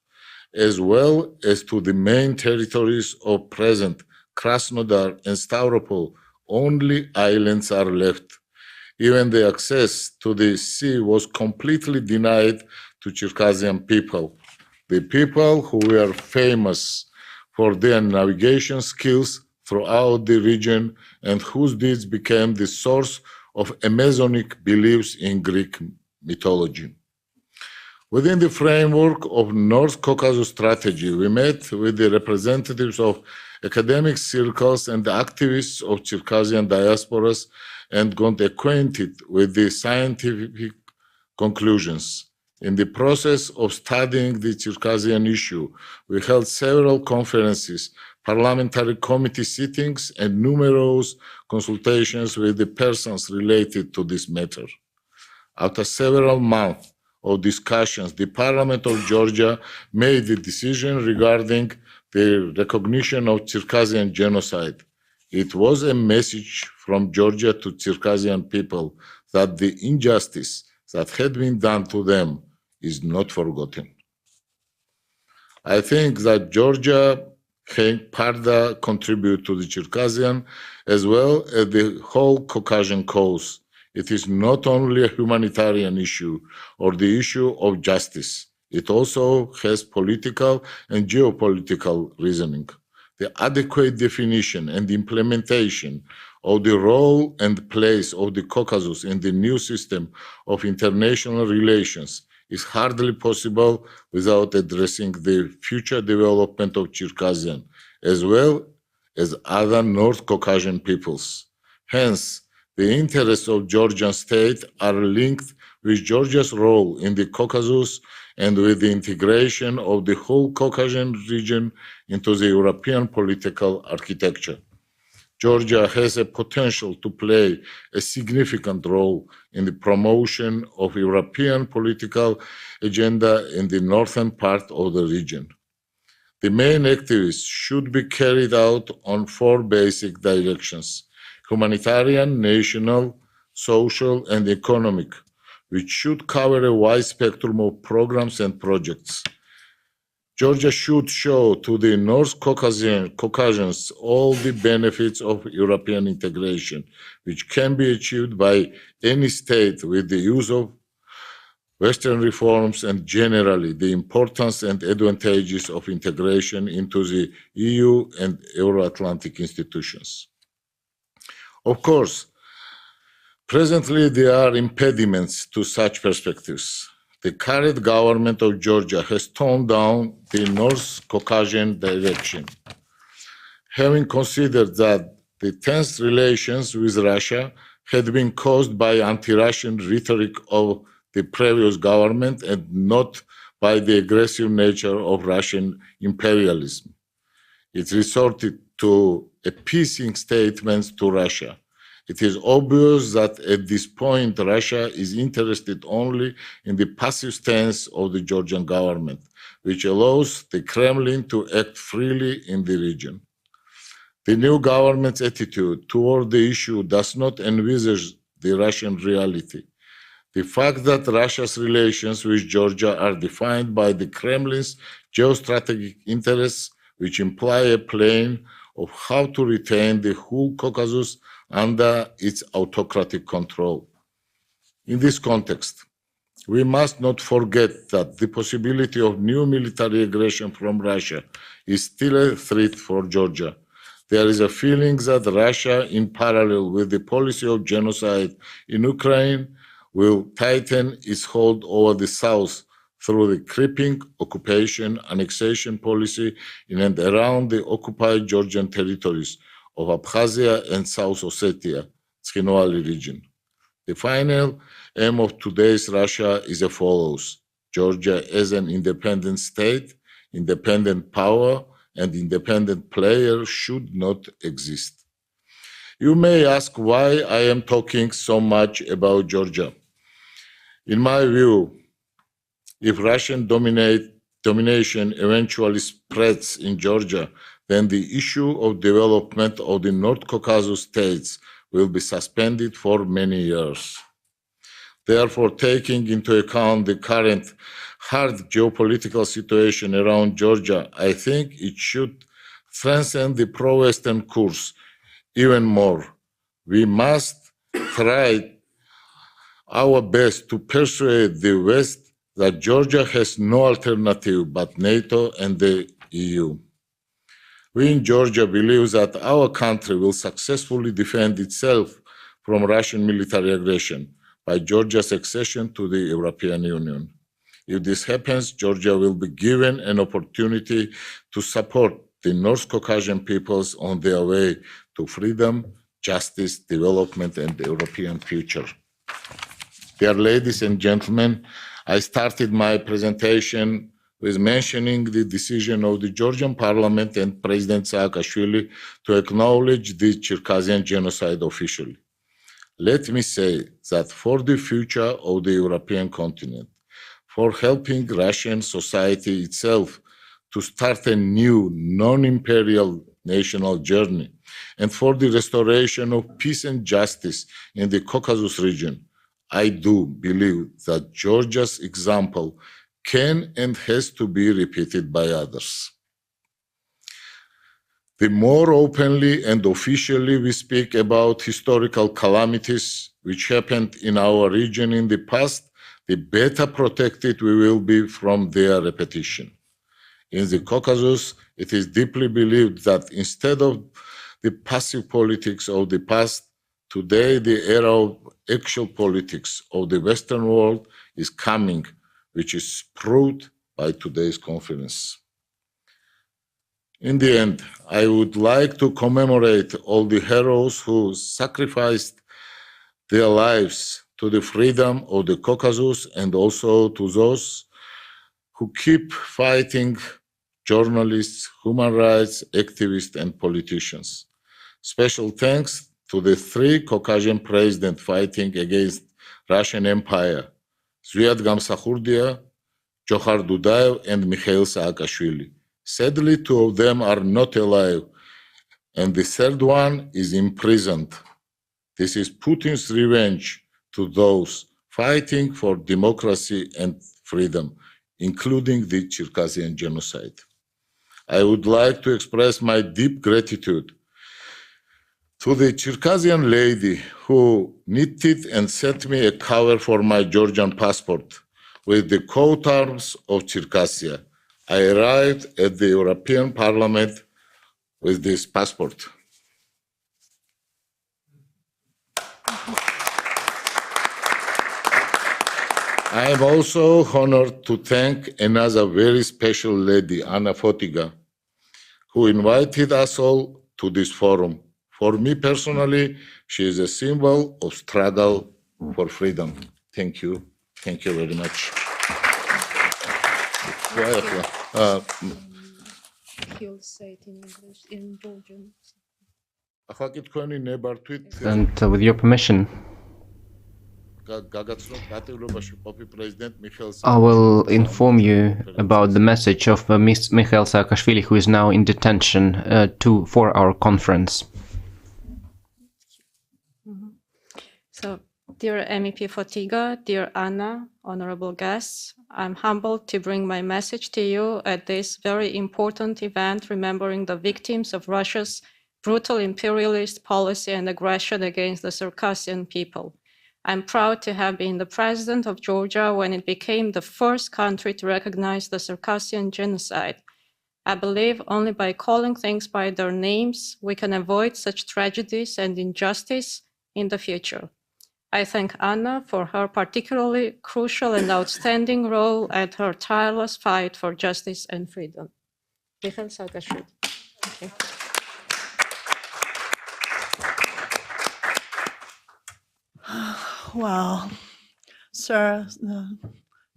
as well as to the main territories of present Krasnodar and Stavropol, only islands are left. Even the access to the sea was completely denied to Circassian people. The people who were famous for their navigation skills throughout the region and whose deeds became the source of Amazonic beliefs in Greek mythology. Within the framework of North Caucasus strategy, we met with the representatives of academic circles and the activists of Circassian diasporas and got acquainted with the scientific conclusions. In the process of studying the Circassian issue, we held several conferences, parliamentary committee sittings, and numerous consultations with the persons related to this matter. After several months of discussions, the Parliament of Georgia made the decision regarding the recognition of Circassian genocide. It was a message from Georgia to Circassian people that the injustice that had been done to them is not forgotten. I think that Georgia can further contribute to the Circassian as well as the whole Caucasian cause. It is not only a humanitarian issue or the issue of justice. It also has political and geopolitical reasoning. The adequate definition and implementation of the role and place of the Caucasus in the new system of international relations is hardly possible without addressing the future development of Circassian, as well as other North Caucasian peoples. Hence, the interests of Georgian state are linked with Georgia's role in the Caucasus and with the integration of the whole Caucasian region into the European political architecture. Georgia has a potential to play a significant role in the promotion of European political agenda in the northern part of the region. The main activities should be carried out on 4 basic directions: humanitarian, national, social, and economic, which should cover a wide spectrum of programs and projects. Georgia should show to the North Caucasians all the benefits of European integration, which can be achieved by any state with the use of Western reforms and generally the importance and advantages of integration into the EU and Euro-Atlantic institutions. Of course, presently there are impediments to such perspectives. The current government of Georgia has toned down the North Caucasian direction. Having considered that the tense relations with Russia had been caused by anti-Russian rhetoric of the previous government and not by the aggressive nature of Russian imperialism, it resorted to appeasing statements to Russia. It is obvious that at this point, Russia is interested only in the passive stance of the Georgian government, which allows the Kremlin to act freely in the region. The new government's attitude toward the issue does not envisage the Russian reality. The fact that Russia's relations with Georgia are defined by the Kremlin's geostrategic interests, which imply a plan of how to retain the whole Caucasus under its autocratic control. In this context, we must not forget that the possibility of new military aggression from Russia is still a threat for Georgia. There is a feeling that Russia, in parallel with the policy of genocide in Ukraine, will tighten its hold over the south through the creeping occupation annexation policy in and around the occupied Georgian territories of Abkhazia and South Ossetia, Tskhinvali region. The final aim of today's Russia is as follows: Georgia as an independent state, independent power, and independent player should not exist. You may ask why I am talking so much about Georgia. In my view, if Russian domination eventually spreads in Georgia, then the issue of development of the North Caucasus states will be suspended for many years. Therefore, taking into account the current hard geopolitical situation around Georgia, I think it should strengthen the pro-Western course even more. We must try our best to persuade the West that Georgia has no alternative but NATO and the EU. We in Georgia believe that our country will successfully defend itself from Russian military aggression by Georgia's accession to the European Union. If this happens, Georgia will be given an opportunity to support the North Caucasian peoples on their way to freedom, justice, development, and the European future. Dear ladies and gentlemen, I started my presentation with mentioning the decision of the Georgian parliament and President Saakashvili to acknowledge the Circassian Genocide officially. Let me say that for the future of the European continent, for helping Russian society itself to start a new non-imperial national journey, and for the restoration of peace and justice in the Caucasus region, I do believe that Georgia's example can and has to be repeated by others. The more openly and officially we speak about historical calamities which happened in our region in the past, the better protected we will be from their repetition. In the Caucasus, it is deeply believed that instead of the passive politics of the past, today the era of actual politics of the Western world is coming, which is proved by today's conference. In the end, I would like to commemorate all the heroes who sacrificed their lives to the freedom of the Caucasus and also to those who keep fighting: journalists, human rights activists, and politicians. Special thanks to the 3 Caucasian presidents fighting against Russian Empire: Zviad Gamsakhurdia, Johar Dudaev, and Mikhail Saakashvili. Sadly, 2 of them are not alive, and the 3rd one is imprisoned. This is Putin's revenge to those fighting for democracy and freedom, including the Circassian Genocide. I would like to express my deep gratitude to the Circassian lady who knitted and sent me a cover for my Georgian passport with the coat arms of Circassia. I arrived at the European Parliament with this passport. I am also honored to thank another very special lady, Anna Fotiga, who invited us all to this forum. For me personally, she is a symbol of struggle for freedom. Thank you. Thank you very much. He'll say it in English, in Georgian. And with your permission, I will inform you about the message of Mikhail Saakashvili, who is now in detention for our conference. So, dear MEP Fotiga, dear Anna, honorable guests, I'm humbled to bring my message to you at this very important event, remembering the victims of Russia's brutal imperialist policy and aggression against the Circassian people. I'm proud to have been the president of Georgia when it became the first country to recognize the Circassian Genocide. I believe only by calling things by their names, we can avoid such tragedies and injustice in the future. I thank Anna for her particularly crucial and outstanding role and her tireless fight for justice and freedom. Mikhail Saakashvili. Okay. Well, sir,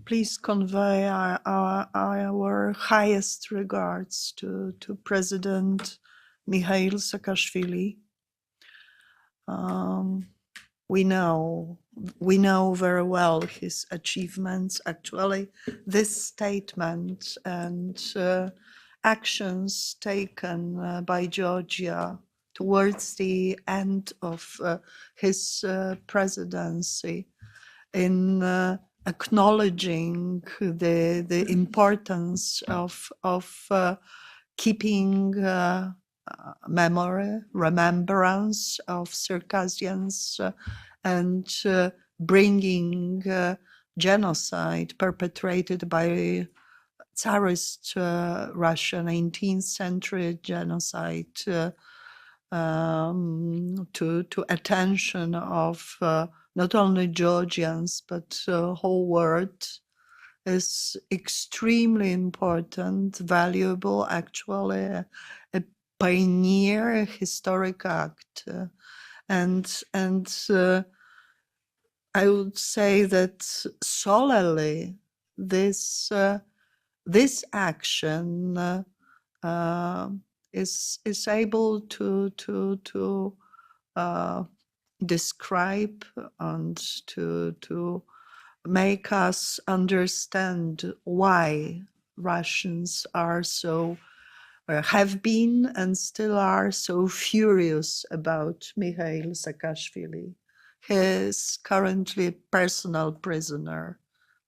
please convey our highest regards to President Mikhail Saakashvili. We know very well his achievements. Actually, this statement and actions taken by Georgia towards the end of his presidency in acknowledging the importance of keeping remembrance of Circassians and bringing genocide perpetrated by Tsarist Russia, 19th century genocide, to attention of not only Georgians but whole world is extremely important, valuable, actually a pioneer historic act, and I would say that solely this action is able to describe and to make us understand why Russians are so, have been and still are so furious about Mikhail Saakashvili. He is currently a personal prisoner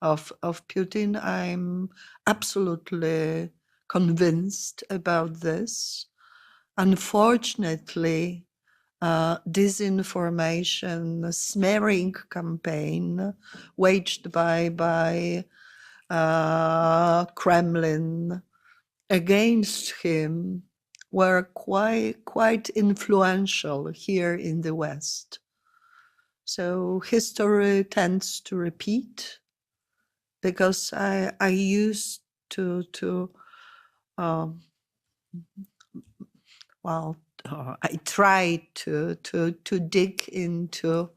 of Putin. I'm absolutely convinced about this. Unfortunately, disinformation, smearing campaign waged by Kremlin against him were quite influential here in the West. So history tends to repeat, because I used to I tried to dig into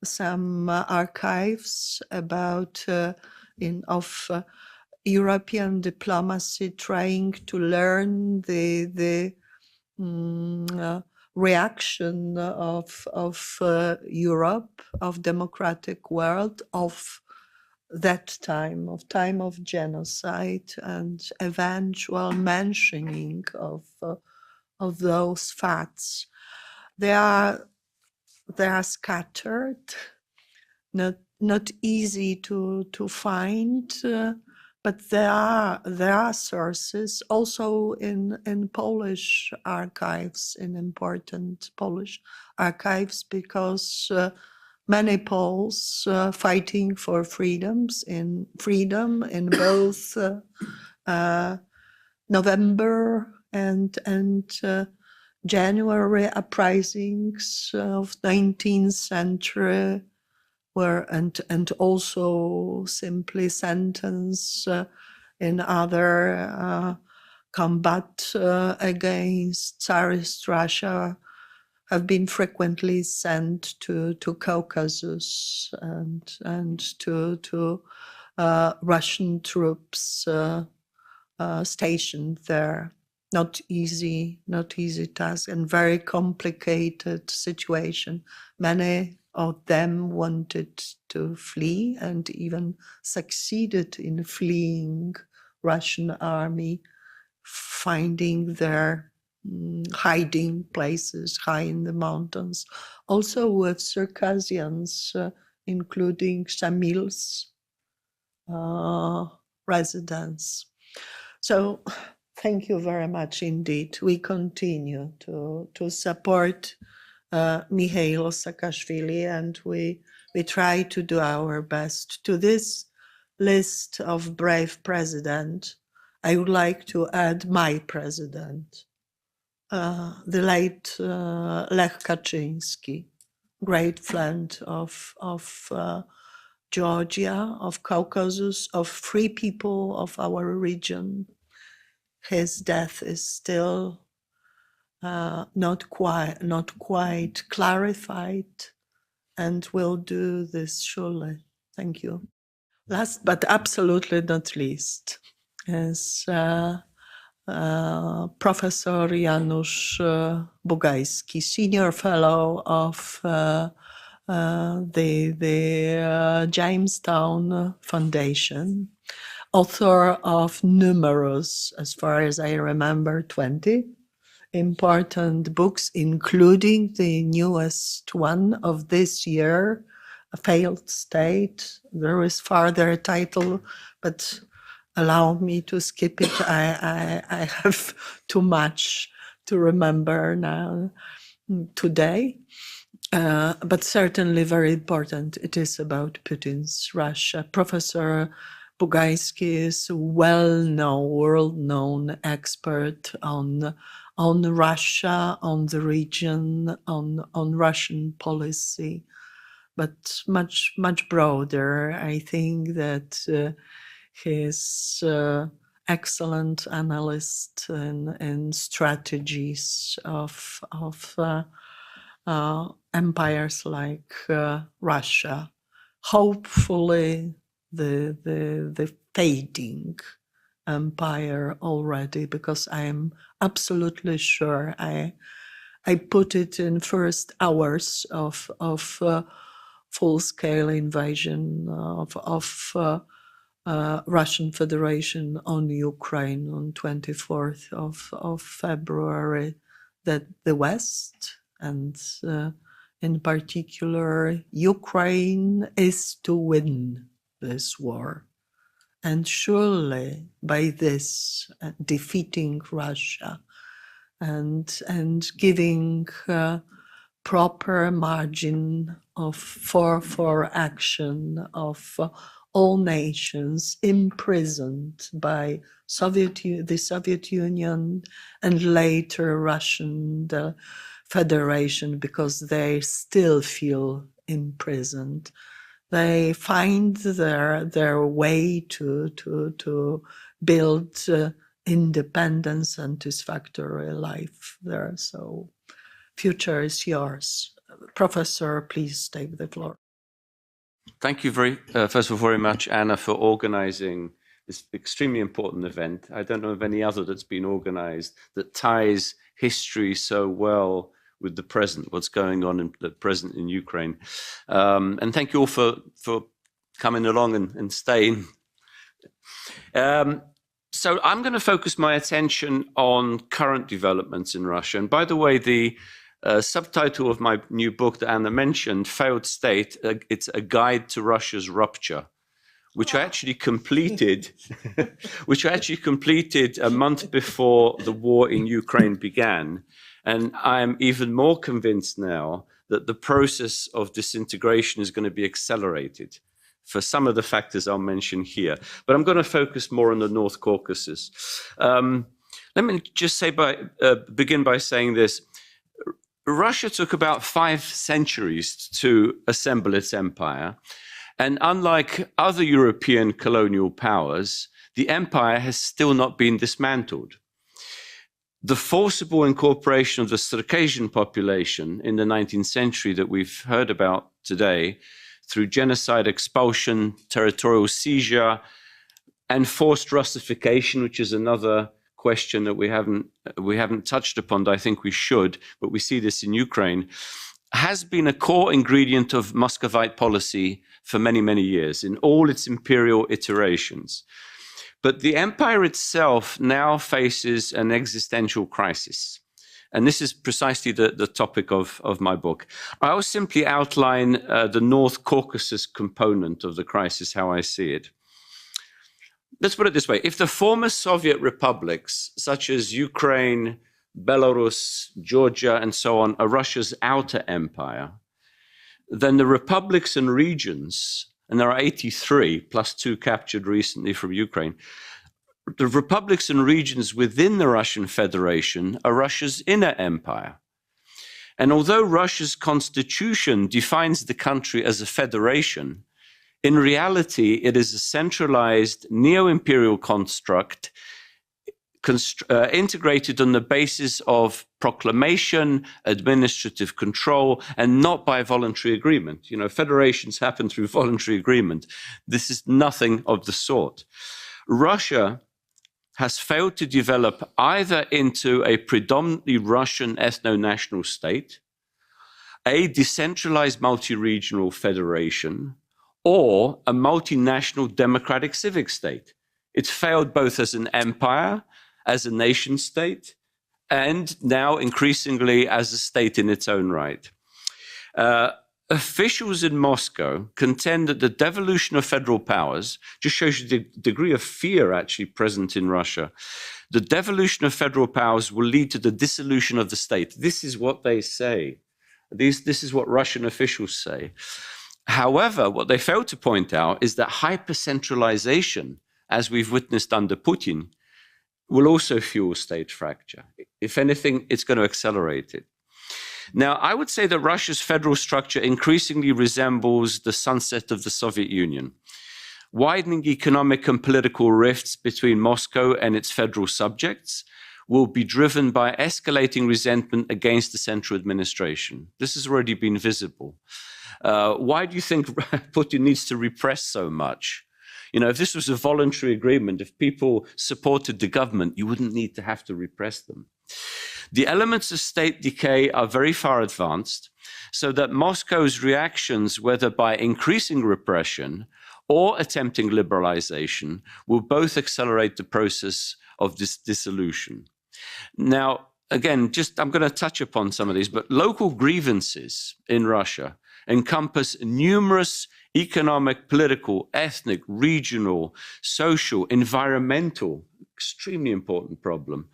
some archives about of European diplomacy, trying to learn the reaction of Europe, of democratic world, of that time of genocide and eventual mentioning of those facts. They are scattered, not easy to find, but there are sources also in Polish archives, in important Polish archives, because many Poles fighting for freedom in both November and January uprisings of 19th century were and also simply sentence in other combat against Tsarist Russia have been frequently sent to Caucasus and to Russian troops stationed there. Not easy task and very complicated situation. Many of them wanted to flee and even succeeded in fleeing Russian army, finding their hiding places high in the mountains. Also with Circassians, including Shamil's residence. So thank you very much indeed. We continue to support Mikhail Saakashvili, and we try to do our best. To this list of brave presidents, I would like to add my president, the late Lech Kaczyński, great friend of Georgia, of Caucasus, of free people of our region. His death is still not quite clarified, and will do this surely. Thank you. Last but absolutely not least is Professor Janusz Bugajski, Senior Fellow of the Jamestown Foundation, author of numerous, as far as I remember, 20 important books, including the newest one of this year, A Failed State. There is further title, but allow me to skip it. I have too much to remember now today. But certainly very important. It is about Putin's Russia. Professor Bugajski is a well-known, world-known expert on Russia, on the region, on Russian policy, but much broader. I think that he's excellent analyst in strategies of empires like Russia. Hopefully, the fading empire already, because I'm absolutely sure I put it in first hours of full-scale invasion of Russian Federation on Ukraine on 24th of February, that the West, and in particular Ukraine, is to win this war. And surely by this defeating Russia and giving proper margin for action of all nations imprisoned by the Soviet Union and later Russian Federation, because they still feel imprisoned. They find their way to build independence and satisfactory life there. So future is yours. Professor, please take the floor. Thank you first of all, very much, Anna, for organizing this extremely important event. I don't know of any other that's been organized that ties history so well with the present, what's going on in the present in Ukraine. And thank you all for coming along and staying. So I'm going to focus my attention on current developments in Russia. And by the way, the subtitle of my new book that Anna mentioned, Failed State, it's a guide to Russia's rupture, which I actually completed, a month before the war in Ukraine began. And I'm even more convinced now that the process of disintegration is going to be accelerated for some of the factors I'll mention here. But I'm going to focus more on the North Caucasus. Let me just begin by saying this. Russia took about 5 centuries to assemble its empire. And unlike other European colonial powers, the empire has still not been dismantled. The forcible incorporation of the Circassian population in the 19th century that we've heard about today, through genocide, expulsion, territorial seizure, and forced Russification, which is another question that we haven't touched upon, but I think we should, but we see this in Ukraine, has been a core ingredient of Muscovite policy for many, many years in all its imperial iterations. But the empire itself now faces an existential crisis. And this is precisely the topic of my book. I will simply outline the North Caucasus component of the crisis, how I see it. Let's put it this way. If the former Soviet republics, such as Ukraine, Belarus, Georgia, and so on, are Russia's outer empire, then the republics and regions, and there are 83, plus 2 captured recently from Ukraine, the republics and regions within the Russian Federation are Russia's inner empire. And although Russia's constitution defines the country as a federation, in reality, it is a centralized neo-imperial construct integrated on the basis of proclamation, administrative control, and not by voluntary agreement. You know, federations happen through voluntary agreement. This is nothing of the sort. Russia has failed to develop either into a predominantly Russian ethno-national state, a decentralized multi-regional federation, or a multinational democratic civic state. It's failed both as an empire, as a nation state, and now increasingly as a state in its own right. Officials in Moscow contend that the devolution of federal powers just shows you the degree of fear actually present in Russia. The devolution of federal powers will lead to the dissolution of the state. This is what they say. This is what Russian officials say. However, what they fail to point out is that hypercentralization, as we've witnessed under Putin, will also fuel state fracture. If anything, it's going to accelerate it. Now, I would say that Russia's federal structure increasingly resembles the sunset of the Soviet Union. Widening economic and political rifts between Moscow and its federal subjects will be driven by escalating resentment against the central administration. This has already been visible. Why do you think Putin needs to repress so much? You know, if this was a voluntary agreement, if people supported the government, you wouldn't need to have to repress them. The elements of state decay are very far advanced, so that Moscow's reactions, whether by increasing repression or attempting liberalization, will both accelerate the process of this dissolution. Now, again, I'm going to touch upon some of these, but local grievances in Russia encompass numerous economic, political, ethnic, regional, social, environmental, extremely important problem,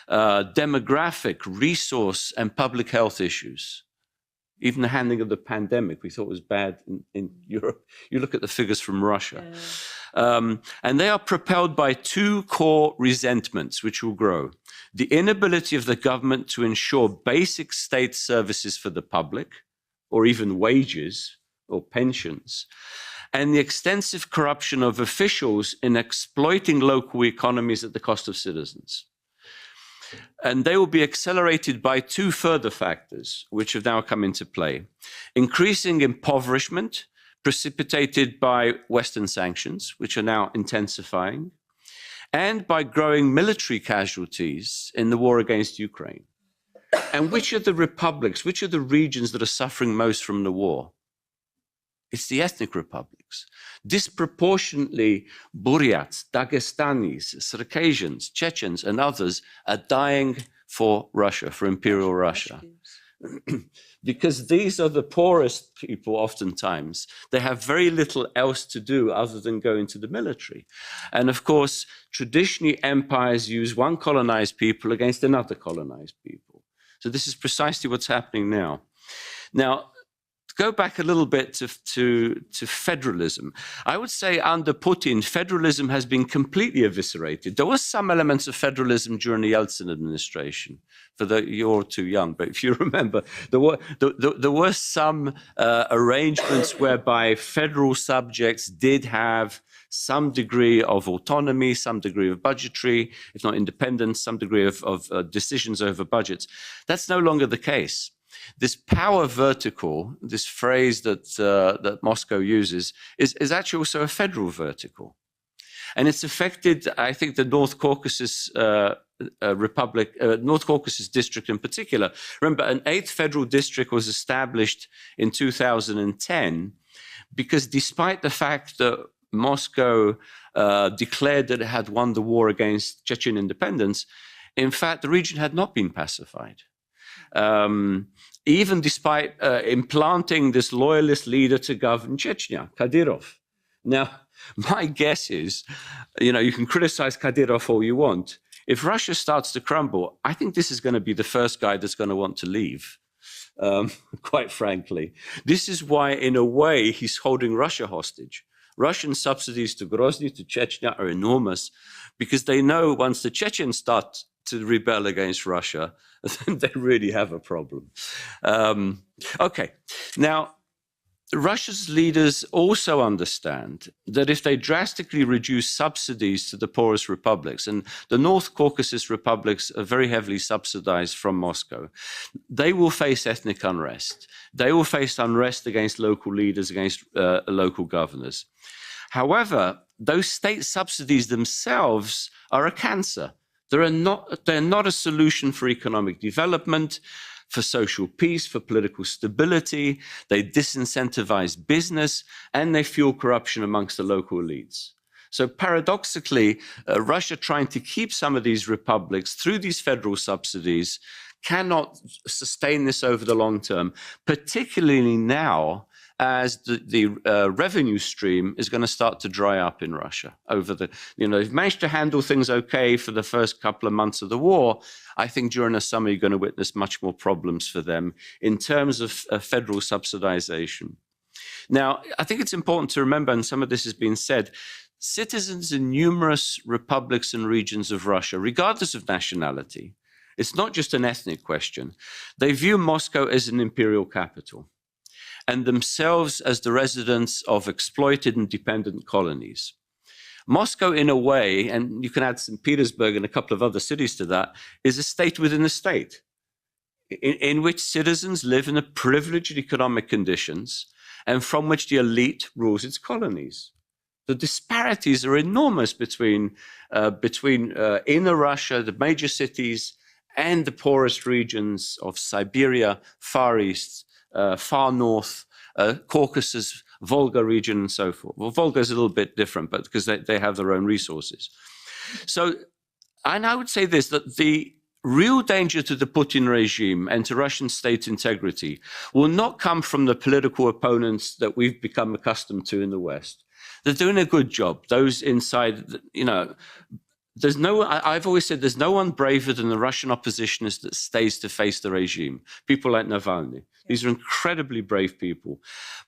demographic, resource, and public health issues. Even the handling of the pandemic we thought was bad in Europe. You look at the figures from Russia. And they are propelled by 2 core resentments which will grow. The inability of the government to ensure basic state services for the public, or even wages or pensions, and the extensive corruption of officials in exploiting local economies at the cost of citizens. And they will be accelerated by two further factors, which have now come into play. Increasing impoverishment, precipitated by Western sanctions, which are now intensifying, and by growing military casualties in the war against Ukraine. And which are the republics, which are the regions that are suffering most from the war? It's the ethnic republics. Disproportionately, Buryats, Dagestanis, Circassians, Chechens, and others are dying for Russia, for Imperial Russia. Because these are the poorest people oftentimes. They have very little else to do other than go into the military. And of course, traditionally, empires use one colonized people against another colonized people. So this is precisely what's happening now. Now, go back a little bit to federalism. I would say under Putin, federalism has been completely eviscerated. There was some elements of federalism during the Yeltsin administration. You're too young, but if you remember, there were some arrangements whereby federal subjects did have some degree of autonomy, some degree of budgetary, if not independence, some degree of decisions over budgets. That's no longer the case. This power vertical, this phrase that Moscow uses, is actually also a federal vertical. And it's affected, I think, the North Caucasus North Caucasus district in particular. Remember, an 8th federal district was established in 2010 because despite the fact that Moscow declared that it had won the war against Chechen independence, in fact, the region had not been pacified. Even despite implanting this loyalist leader to govern Chechnya, Kadyrov. Now, my guess is, you can criticize Kadyrov all you want. If Russia starts to crumble, I think this is going to be the first guy that's going to want to leave, quite frankly. This is why, in a way, he's holding Russia hostage. Russian subsidies to Grozny, to Chechnya are enormous because they know once the Chechens start to rebel against Russia, then they really have a problem. Okay, now, Russia's leaders also understand that if they drastically reduce subsidies to the poorest republics, and the North Caucasus republics are very heavily subsidized from Moscow, they will face ethnic unrest. They will face unrest against local leaders, against local governors. However, those state subsidies themselves are a cancer. They're not a solution for economic development, for social peace, for political stability. They disincentivize business, and they fuel corruption amongst the local elites. So paradoxically, Russia trying to keep some of these republics through these federal subsidies cannot sustain this over the long term, particularly now as the revenue stream is going to start to dry up in Russia. They've managed to handle things okay for the first couple of months of the war. I think during the summer you're going to witness much more problems for them in terms of federal subsidization. Now, I think it's important to remember, and some of this has been said, citizens in numerous republics and regions of Russia, regardless of nationality, it's not just an ethnic question. They view Moscow as an imperial capital, and themselves as the residents of exploited and dependent colonies. Moscow, in a way, and you can add St. Petersburg and a couple of other cities to that, is a state within a state, in which citizens live in privileged economic conditions, and from which the elite rules its colonies. The disparities are enormous between inner Russia, the major cities, and the poorest regions of Siberia, Far East, far north, Caucasus, Volga region, and so forth. Well, Volga is a little bit different, but because they have their own resources. So, and I would say this, that the real danger to the Putin regime and to Russian state integrity will not come from the political opponents that we've become accustomed to in the West. They're doing a good job. Those inside, I've always said there's no one braver than the Russian oppositionist that stays to face the regime. People like Navalny. These are incredibly brave people.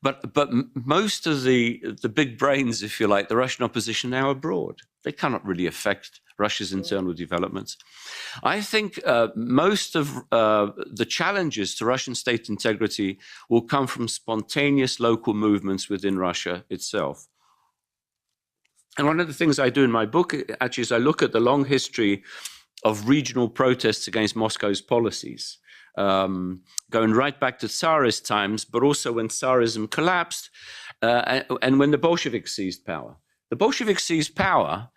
But most of the big brains, if you like, the Russian opposition now abroad. They cannot really affect Russia's internal developments. I think most of the challenges to Russian state integrity will come from spontaneous local movements within Russia itself. And one of the things I do in my book, actually, is I look at the long history of regional protests against Moscow's policies, going right back to Tsarist times, but also when Tsarism collapsed and when the Bolsheviks seized power. The Bolsheviks seized power,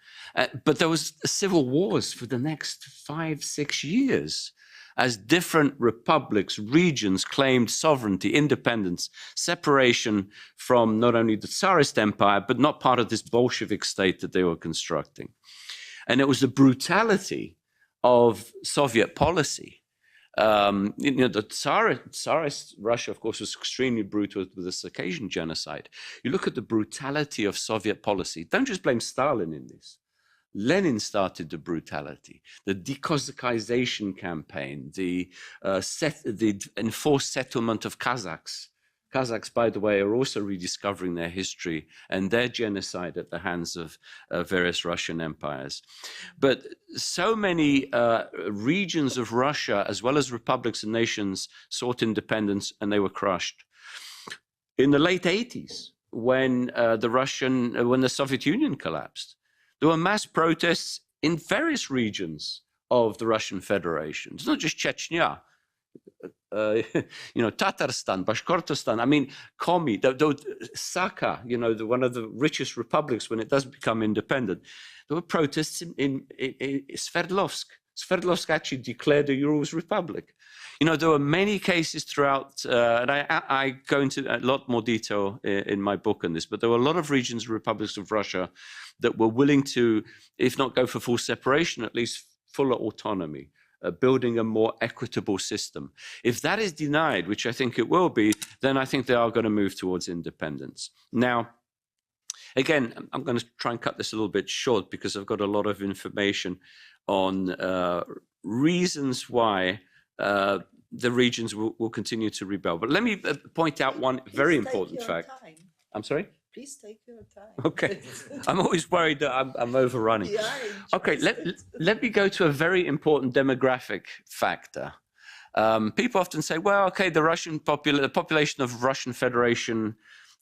but there was civil wars for the next 5-6 years as different republics, regions claimed sovereignty, independence, separation from not only the Tsarist empire, but not part of this Bolshevik state that they were constructing. And it was the brutality of Soviet policy. The Tsarist Russia, of course, was extremely brutal with the Circassian Genocide. You look at the brutality of Soviet policy. Don't just blame Stalin in this. Lenin started the brutality, the dekozakization campaign, the enforced settlement of Kazakhs. Kazakhs, by the way, are also rediscovering their history and their genocide at the hands of various Russian empires. But so many regions of Russia, as well as republics and nations, sought independence and they were crushed. In the late 80s, when the Soviet Union collapsed, there were mass protests in various regions of the Russian Federation. It's not just Chechnya, Tatarstan, Bashkortostan. I mean, Komi, Sakha, one of the richest republics when it does become independent. There were protests in Sverdlovsk. Sverdlovsk actually declared a Urals republic. There were many cases throughout, and I go into a lot more detail in my book on this, but there were a lot of regions and republics of Russia that were willing to, if not go for full separation, at least fuller autonomy, building a more equitable system. If that is denied, which I think it will be, then I think they are going to move towards independence. Now, again, I'm going to try and cut this a little bit short because I've got a lot of information on reasons why the regions will continue to rebel. But let me point out one very important fact. I'm sorry? Please take your time. Okay. I'm always worried that I'm overrunning. Yeah, okay, let me go to a very important demographic factor. People often say, well, okay, the population of Russian Federation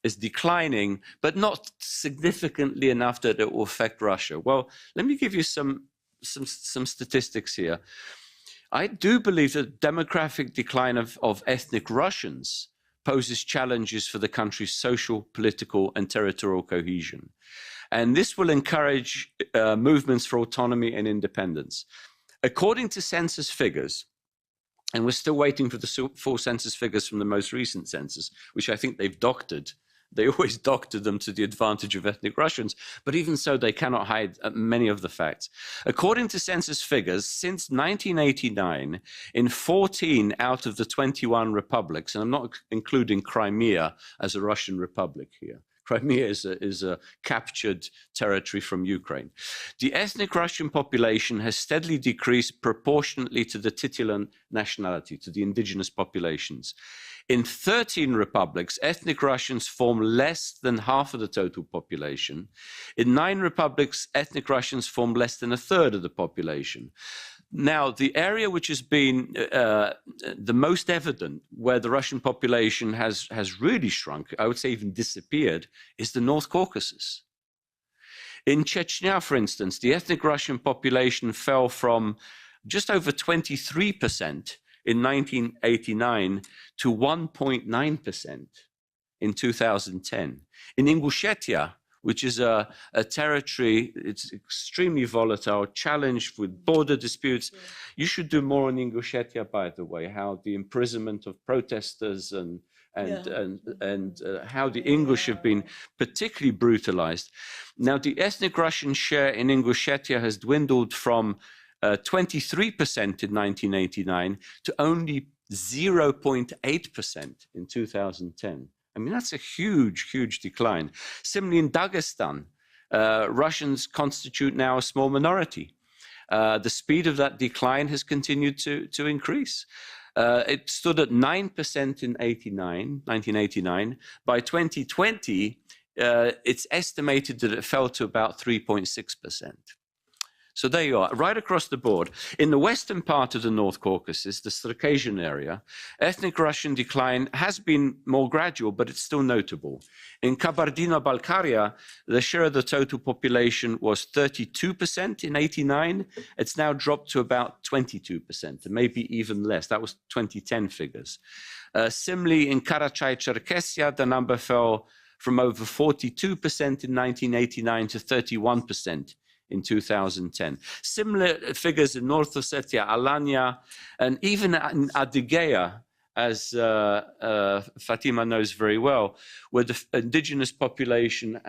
is declining, but not significantly enough that it will affect Russia. Well, let me give you some statistics here. I do believe that demographic decline of ethnic Russians poses challenges for the country's social, political, and territorial cohesion. And this will encourage movements for autonomy and independence. According to census figures, and we're still waiting for the full census figures from the most recent census, which I think they've doctored. They always doctored them to the advantage of ethnic Russians, but even so, they cannot hide many of the facts. According to census figures, since 1989, in 14 out of the 21 republics, and I'm not including Crimea as a Russian republic here. Crimea is a captured territory from Ukraine. The ethnic Russian population has steadily decreased proportionately to the titular nationality, to the indigenous populations. In 13 republics, ethnic Russians form less than half of the total population. In 9 republics, ethnic Russians form less than a third of the population. Now, the area which has been the most evident where the Russian population has really shrunk, I would say even disappeared, is the North Caucasus. In Chechnya, for instance, the ethnic Russian population fell from just over 23% in 1989 to 1.9% in 2010. In Ingushetia, which is a territory, it's extremely volatile, challenged with border disputes. You should do more on Ingushetia, by the way, how the imprisonment of protesters and how the Ingush have been particularly brutalized. Now, the ethnic Russian share in Ingushetia has dwindled from 23% in 1989 to only 0.8% in 2010. I mean, that's a huge, huge decline. Similarly, in Dagestan, Russians constitute now a small minority. The speed of that decline has continued to increase. It stood at 9% in 1989. By 2020, it's estimated that it fell to about 3.6%. So there you are, right across the board. In the western part of the North Caucasus, the Circassian area, ethnic Russian decline has been more gradual, but it's still notable. In Kabardino-Balkaria, the share of the total population was 32% in 89. It's now dropped to about 22%, and maybe even less. That was 2010 figures. Similarly, in Karachay-Cherkessia, the number fell from over 42% in 1989 to 31% in 2010. Similar figures in North Ossetia, Alania, and even in Adygea, as Fatima knows very well, where the indigenous population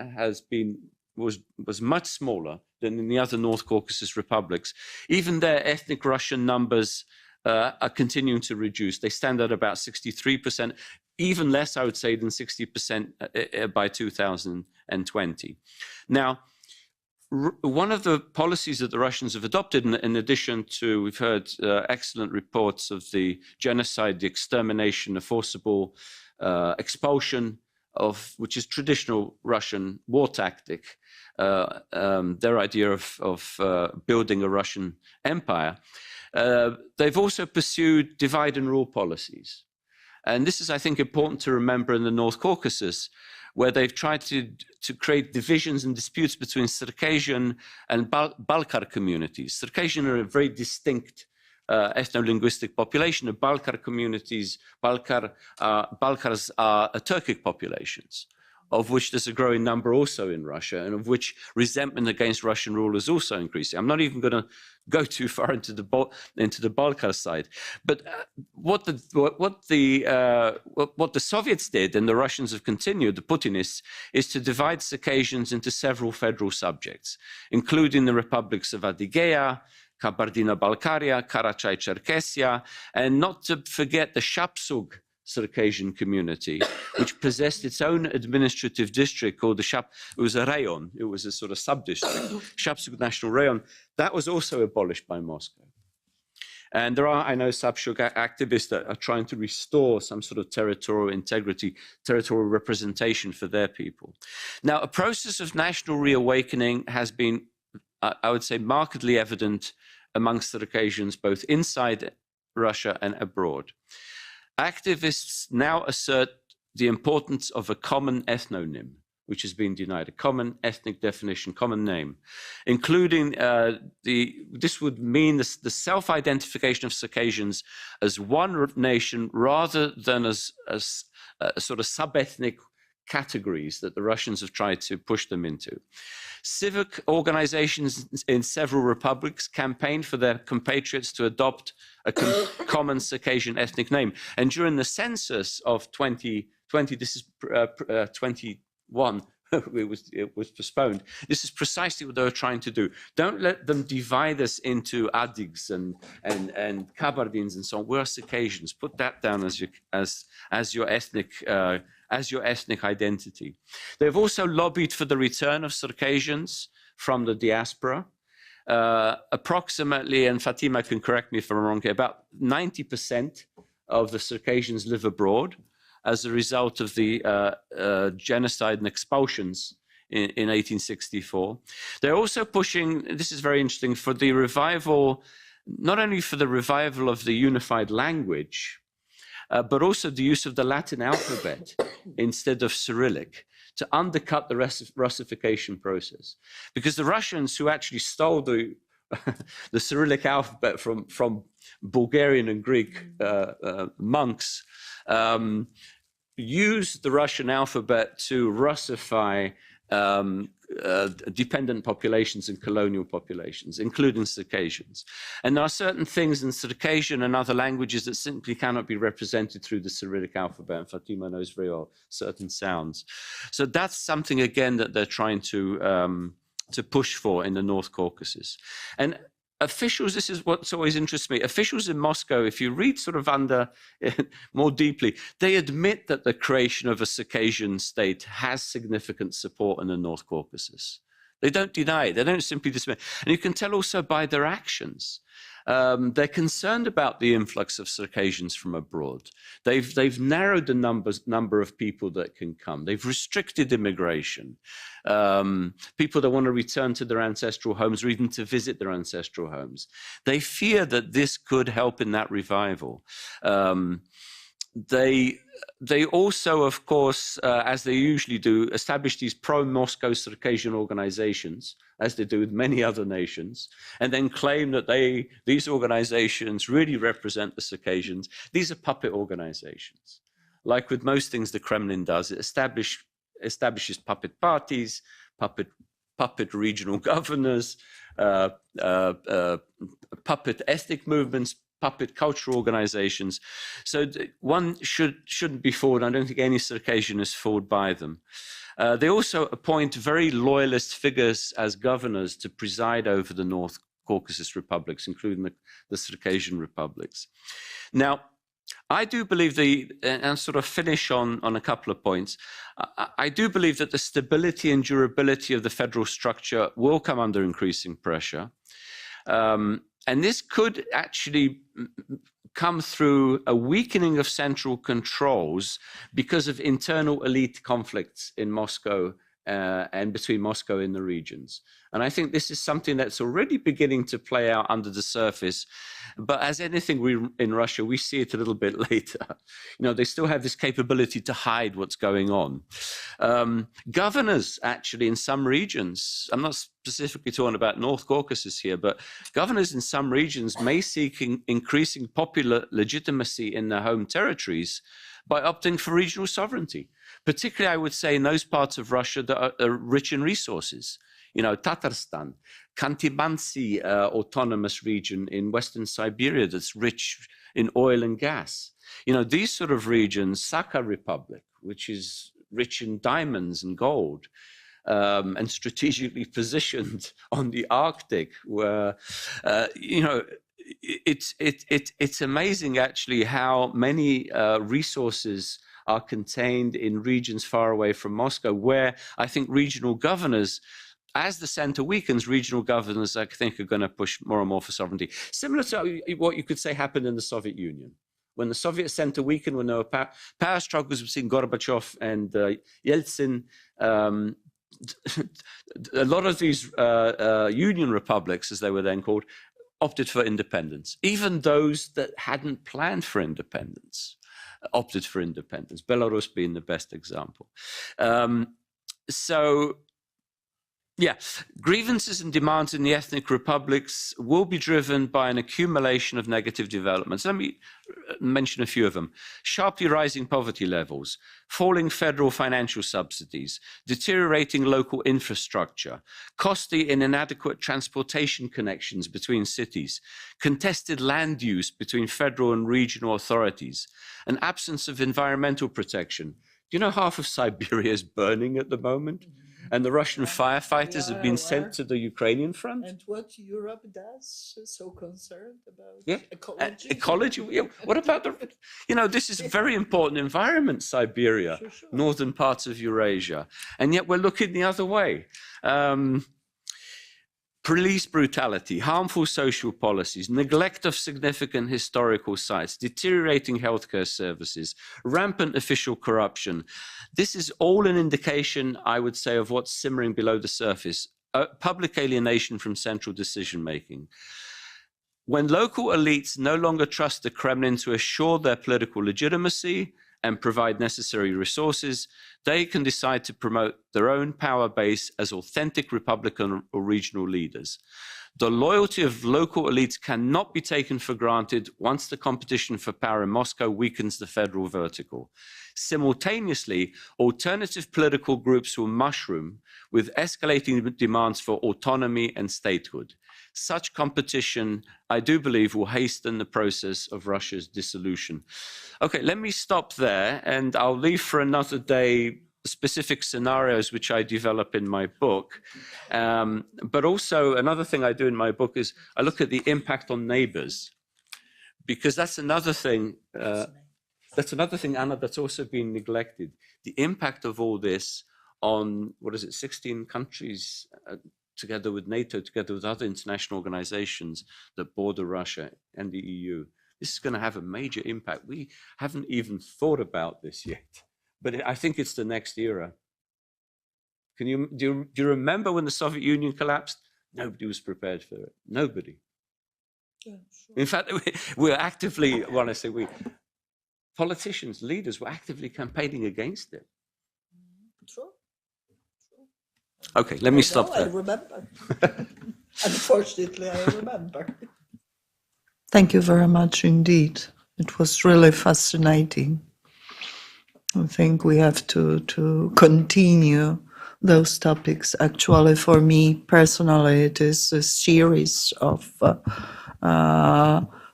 was much smaller than in the other North Caucasus republics. Even their ethnic Russian numbers are continuing to reduce. They stand at about 63%, even less, I would say, than 60% by 2020. Now, one of the policies that the Russians have adopted, in addition to, we've heard excellent reports of the genocide, the extermination, the forcible expulsion of, which is traditional Russian war tactic, their idea of building a Russian empire. They've also pursued divide and rule policies. And this is, I think, important to remember in the North Caucasus, where they've tried to create divisions and disputes between Circassian and Balkar communities. Circassian are a very distinct ethno-linguistic population. The Balkar communities, Balkars are Turkic populations, of which there's a growing number also in Russia, and of which resentment against Russian rule is also increasing. I'm not even going to go too far into the Balkar side, but what the Soviets did, and the Russians have continued, the Putinists, is to divide Circassians into several federal subjects, including the republics of Adygea, Kabardino-Balkaria, Karachay-Cherkessia, and not to forget the Shapsug Circassian community, which possessed its own administrative district called it was a rayon, it was a sort of sub-district, Shapsug National Rayon. That was also abolished by Moscow. And there are, I know, Shapsug activists that are trying to restore some sort of territorial integrity, territorial representation for their people. Now, a process of national reawakening has been, I would say, markedly evident amongst Circassians, both inside Russia and abroad. Activists now assert the importance of a common ethnonym, which has been denied, a common ethnic definition, common name, including this would mean the self-identification of Circassians as one nation rather than as sort of sub-ethnic categories that the Russians have tried to push them into. Civic organizations in several republics campaigned for their compatriots to adopt a common Circassian ethnic name. And during the census of 2020, this is 21, it was postponed. This is precisely what they were trying to do. Don't let them divide us into Adygs and Kabardins and so on. We're Circassians. Put that down as your ethnic identity. They've also lobbied for the return of Circassians from the diaspora. Approximately, and Fatima can correct me if I'm wrong here, about 90% of the Circassians live abroad as a result of the genocide and expulsions in 1864. They're also pushing, this is very interesting, for the revival, not only for the revival of the unified language, but also the use of the Latin alphabet instead of Cyrillic to undercut the Russification process. Because the Russians, who actually stole the Cyrillic alphabet from Bulgarian and Greek monks, used the Russian alphabet to Russify dependent populations and colonial populations, including Circassians. And there are certain things in Circassian and other languages that simply cannot be represented through the Cyrillic alphabet, and Fatima knows very well certain sounds. So that's something, again, that they're trying to push for in the North Caucasus. And officials, this is what's always interests me, officials in Moscow, if you read sort of under more deeply, they admit that the creation of a Circassian state has significant support in the North Caucasus. They don't deny it. They don't simply dismiss. And you can tell also by their actions. They're concerned about the influx of Circassians from abroad. They've narrowed the number of people that can come. They've restricted immigration. People that want to return to their ancestral homes or even to visit their ancestral homes. They fear that this could help in that revival. They also, of course, as they usually do, establish these pro-Moscow Circassian organizations, as they do with many other nations, and then claim that these organizations really represent the Circassians. These are puppet organizations. Like with most things the Kremlin does, it establishes puppet parties, puppet regional governors, puppet ethnic movements, puppet cultural organizations. So one shouldn't be fooled. I don't think any Circassian is fooled by them. They also appoint very loyalist figures as governors to preside over the North Caucasus republics, including the Circassian republics. Now, I do believe and sort of finish on a couple of points. I do believe that the stability and durability of the federal structure will come under increasing pressure. And this could actually come through a weakening of central controls because of internal elite conflicts in Moscow and between Moscow and the regions. And I think this is something that's already beginning to play out under the surface. But as anything in Russia, we see it a little bit later. They still have this capability to hide what's going on. Governors, actually, in some regions, I'm not specifically talking about North Caucasus here, but governors in some regions may seek increasing popular legitimacy in their home territories by opting for regional sovereignty, particularly, I would say, in those parts of Russia that are rich in resources. Tatarstan, Khanty-Mansi autonomous region in Western Siberia that's rich in oil and gas. These sort of regions, Sakha Republic, which is rich in diamonds and gold, and strategically positioned on the Arctic, where, it's amazing actually how many resources are contained in regions far away from Moscow, where I think regional governors, as the center weakens, regional governors, I think, are going to push more and more for sovereignty. Similar to what you could say happened in the Soviet Union. When the Soviet center weakened, when there were power struggles between Gorbachev and Yeltsin, a lot of these Union republics, as they were then called, opted for independence. Even those that hadn't planned for independence opted for independence, Belarus being the best example. Yeah, grievances and demands in the ethnic republics will be driven by an accumulation of negative developments. Let me mention a few of them. Sharply rising poverty levels, falling federal financial subsidies, deteriorating local infrastructure, costly and inadequate transportation connections between cities, contested land use between federal and regional authorities, an absence of environmental protection. Do you know half of Siberia is burning at the moment? And the Russian firefighters have been sent to the Ukrainian front. And what Europe does, so concerned about ecology. Ecology. What about this is a very important environment, Siberia, sure. Northern parts of Eurasia. And yet we're looking the other way. Police brutality, harmful social policies, neglect of significant historical sites, deteriorating healthcare services, rampant official corruption. This is all an indication, I would say, of what's simmering below the surface, public alienation from central decision-making. When local elites no longer trust the Kremlin to assure their political legitimacy and provide necessary resources, they can decide to promote their own power base as authentic Republican or regional leaders. The loyalty of local elites cannot be taken for granted once the competition for power in Moscow weakens the federal vertical. Simultaneously, alternative political groups will mushroom with escalating demands for autonomy and statehood. Such competition, I do believe, will hasten the process of Russia's dissolution. Okay, let me stop there, and I'll leave for another day specific scenarios which I develop in my book. But also another thing I do in my book is I look at the impact on neighbors, because that's another thing, Anna, that's also been neglected. The impact of all this on, 16 countries together with NATO, together with other international organizations that border Russia and the EU. This is going to have a major impact. We haven't even thought about this yet, but I think it's the next era. Do you remember when the Soviet Union collapsed? Nobody was prepared for it. Nobody. Yeah, sure. In fact, we're actively, when I say we, politicians, leaders were actively campaigning against it. True. Okay, let me stop there. I remember. Unfortunately, I remember. Thank you very much indeed. It was really fascinating. I think we have to continue those topics. Actually, for me personally, it is a series of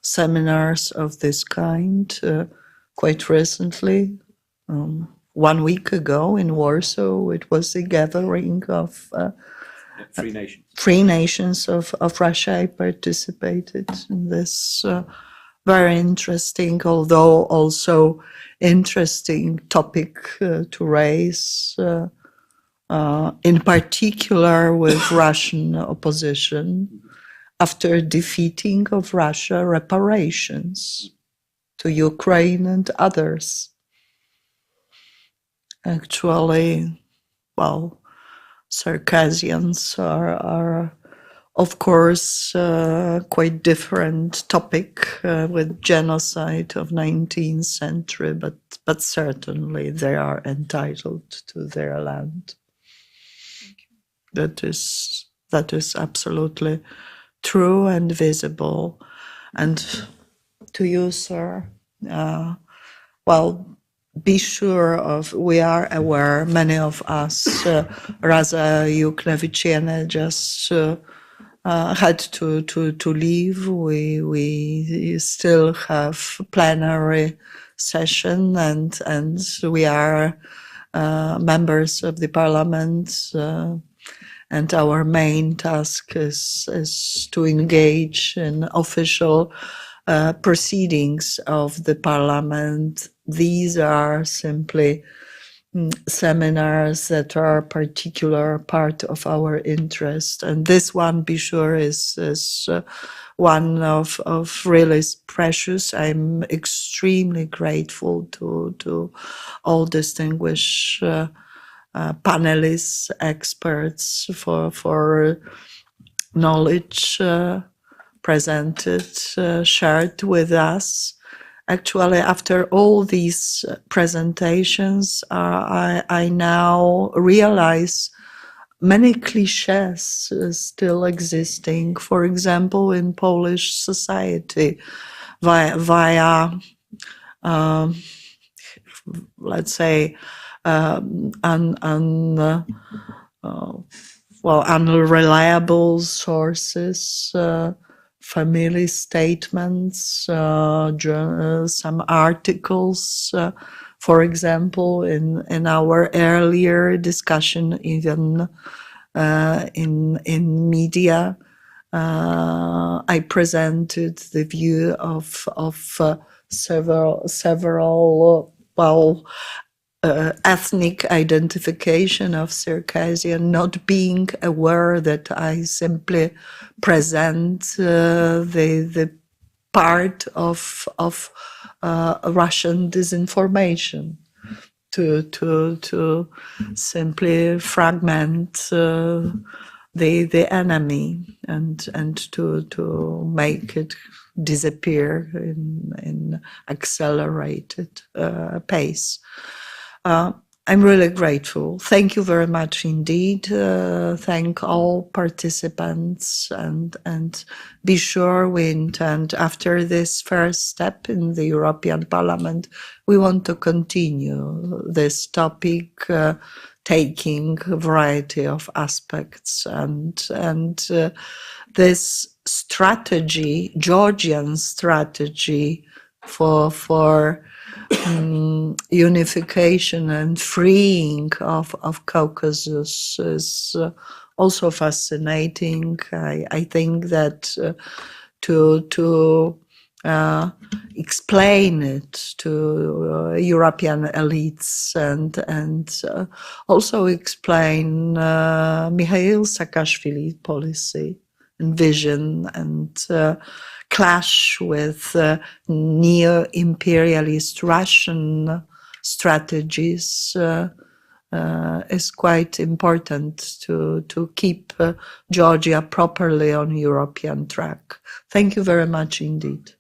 seminars of this kind. Quite recently, 1 week ago in Warsaw, it was a gathering of free nations of Russia. I participated in this very interesting, although also interesting topic to raise, in particular with Russian opposition after defeating of Russia reparations to Ukraine and others. Actually, well, Circassians are of course, quite different topic with genocide of 19th century, but certainly they are entitled to their land. That is absolutely true and visible. And to you, sir, well, be sure of, we are aware, many of us, Raza Yukneviciene just had to leave. We still have plenary session and we are members of the parliament, and our main task is to engage in official proceedings of the parliament. These are simply seminars that are a particular part of our interest, and this one, be sure, is one of really precious. I'm extremely grateful to all distinguished panelists, experts for knowledge presented, shared with us. Actually, after all these presentations, I now realize many cliches still existing, for example, in Polish society, via let's say, unreliable sources, family statements, some articles, for example, in our earlier discussion, even in media, I presented the view of several ethnic identification of Circassian, not being aware that I simply present the part of Russian disinformation to simply fragment the enemy and to make it disappear in accelerated pace. I'm really grateful. Thank you very much indeed. Thank all participants, and be sure we intend, after this first step in the European Parliament, we want to continue this topic, taking a variety of aspects, and this strategy, Georgian strategy for unification and freeing of Caucasus is also fascinating. I think that to explain it to European elites and also explain Mikhail Saakashvili's policy and vision and clash with neo-imperialist Russian strategies is quite important to keep Georgia properly on European track. Thank you very much indeed.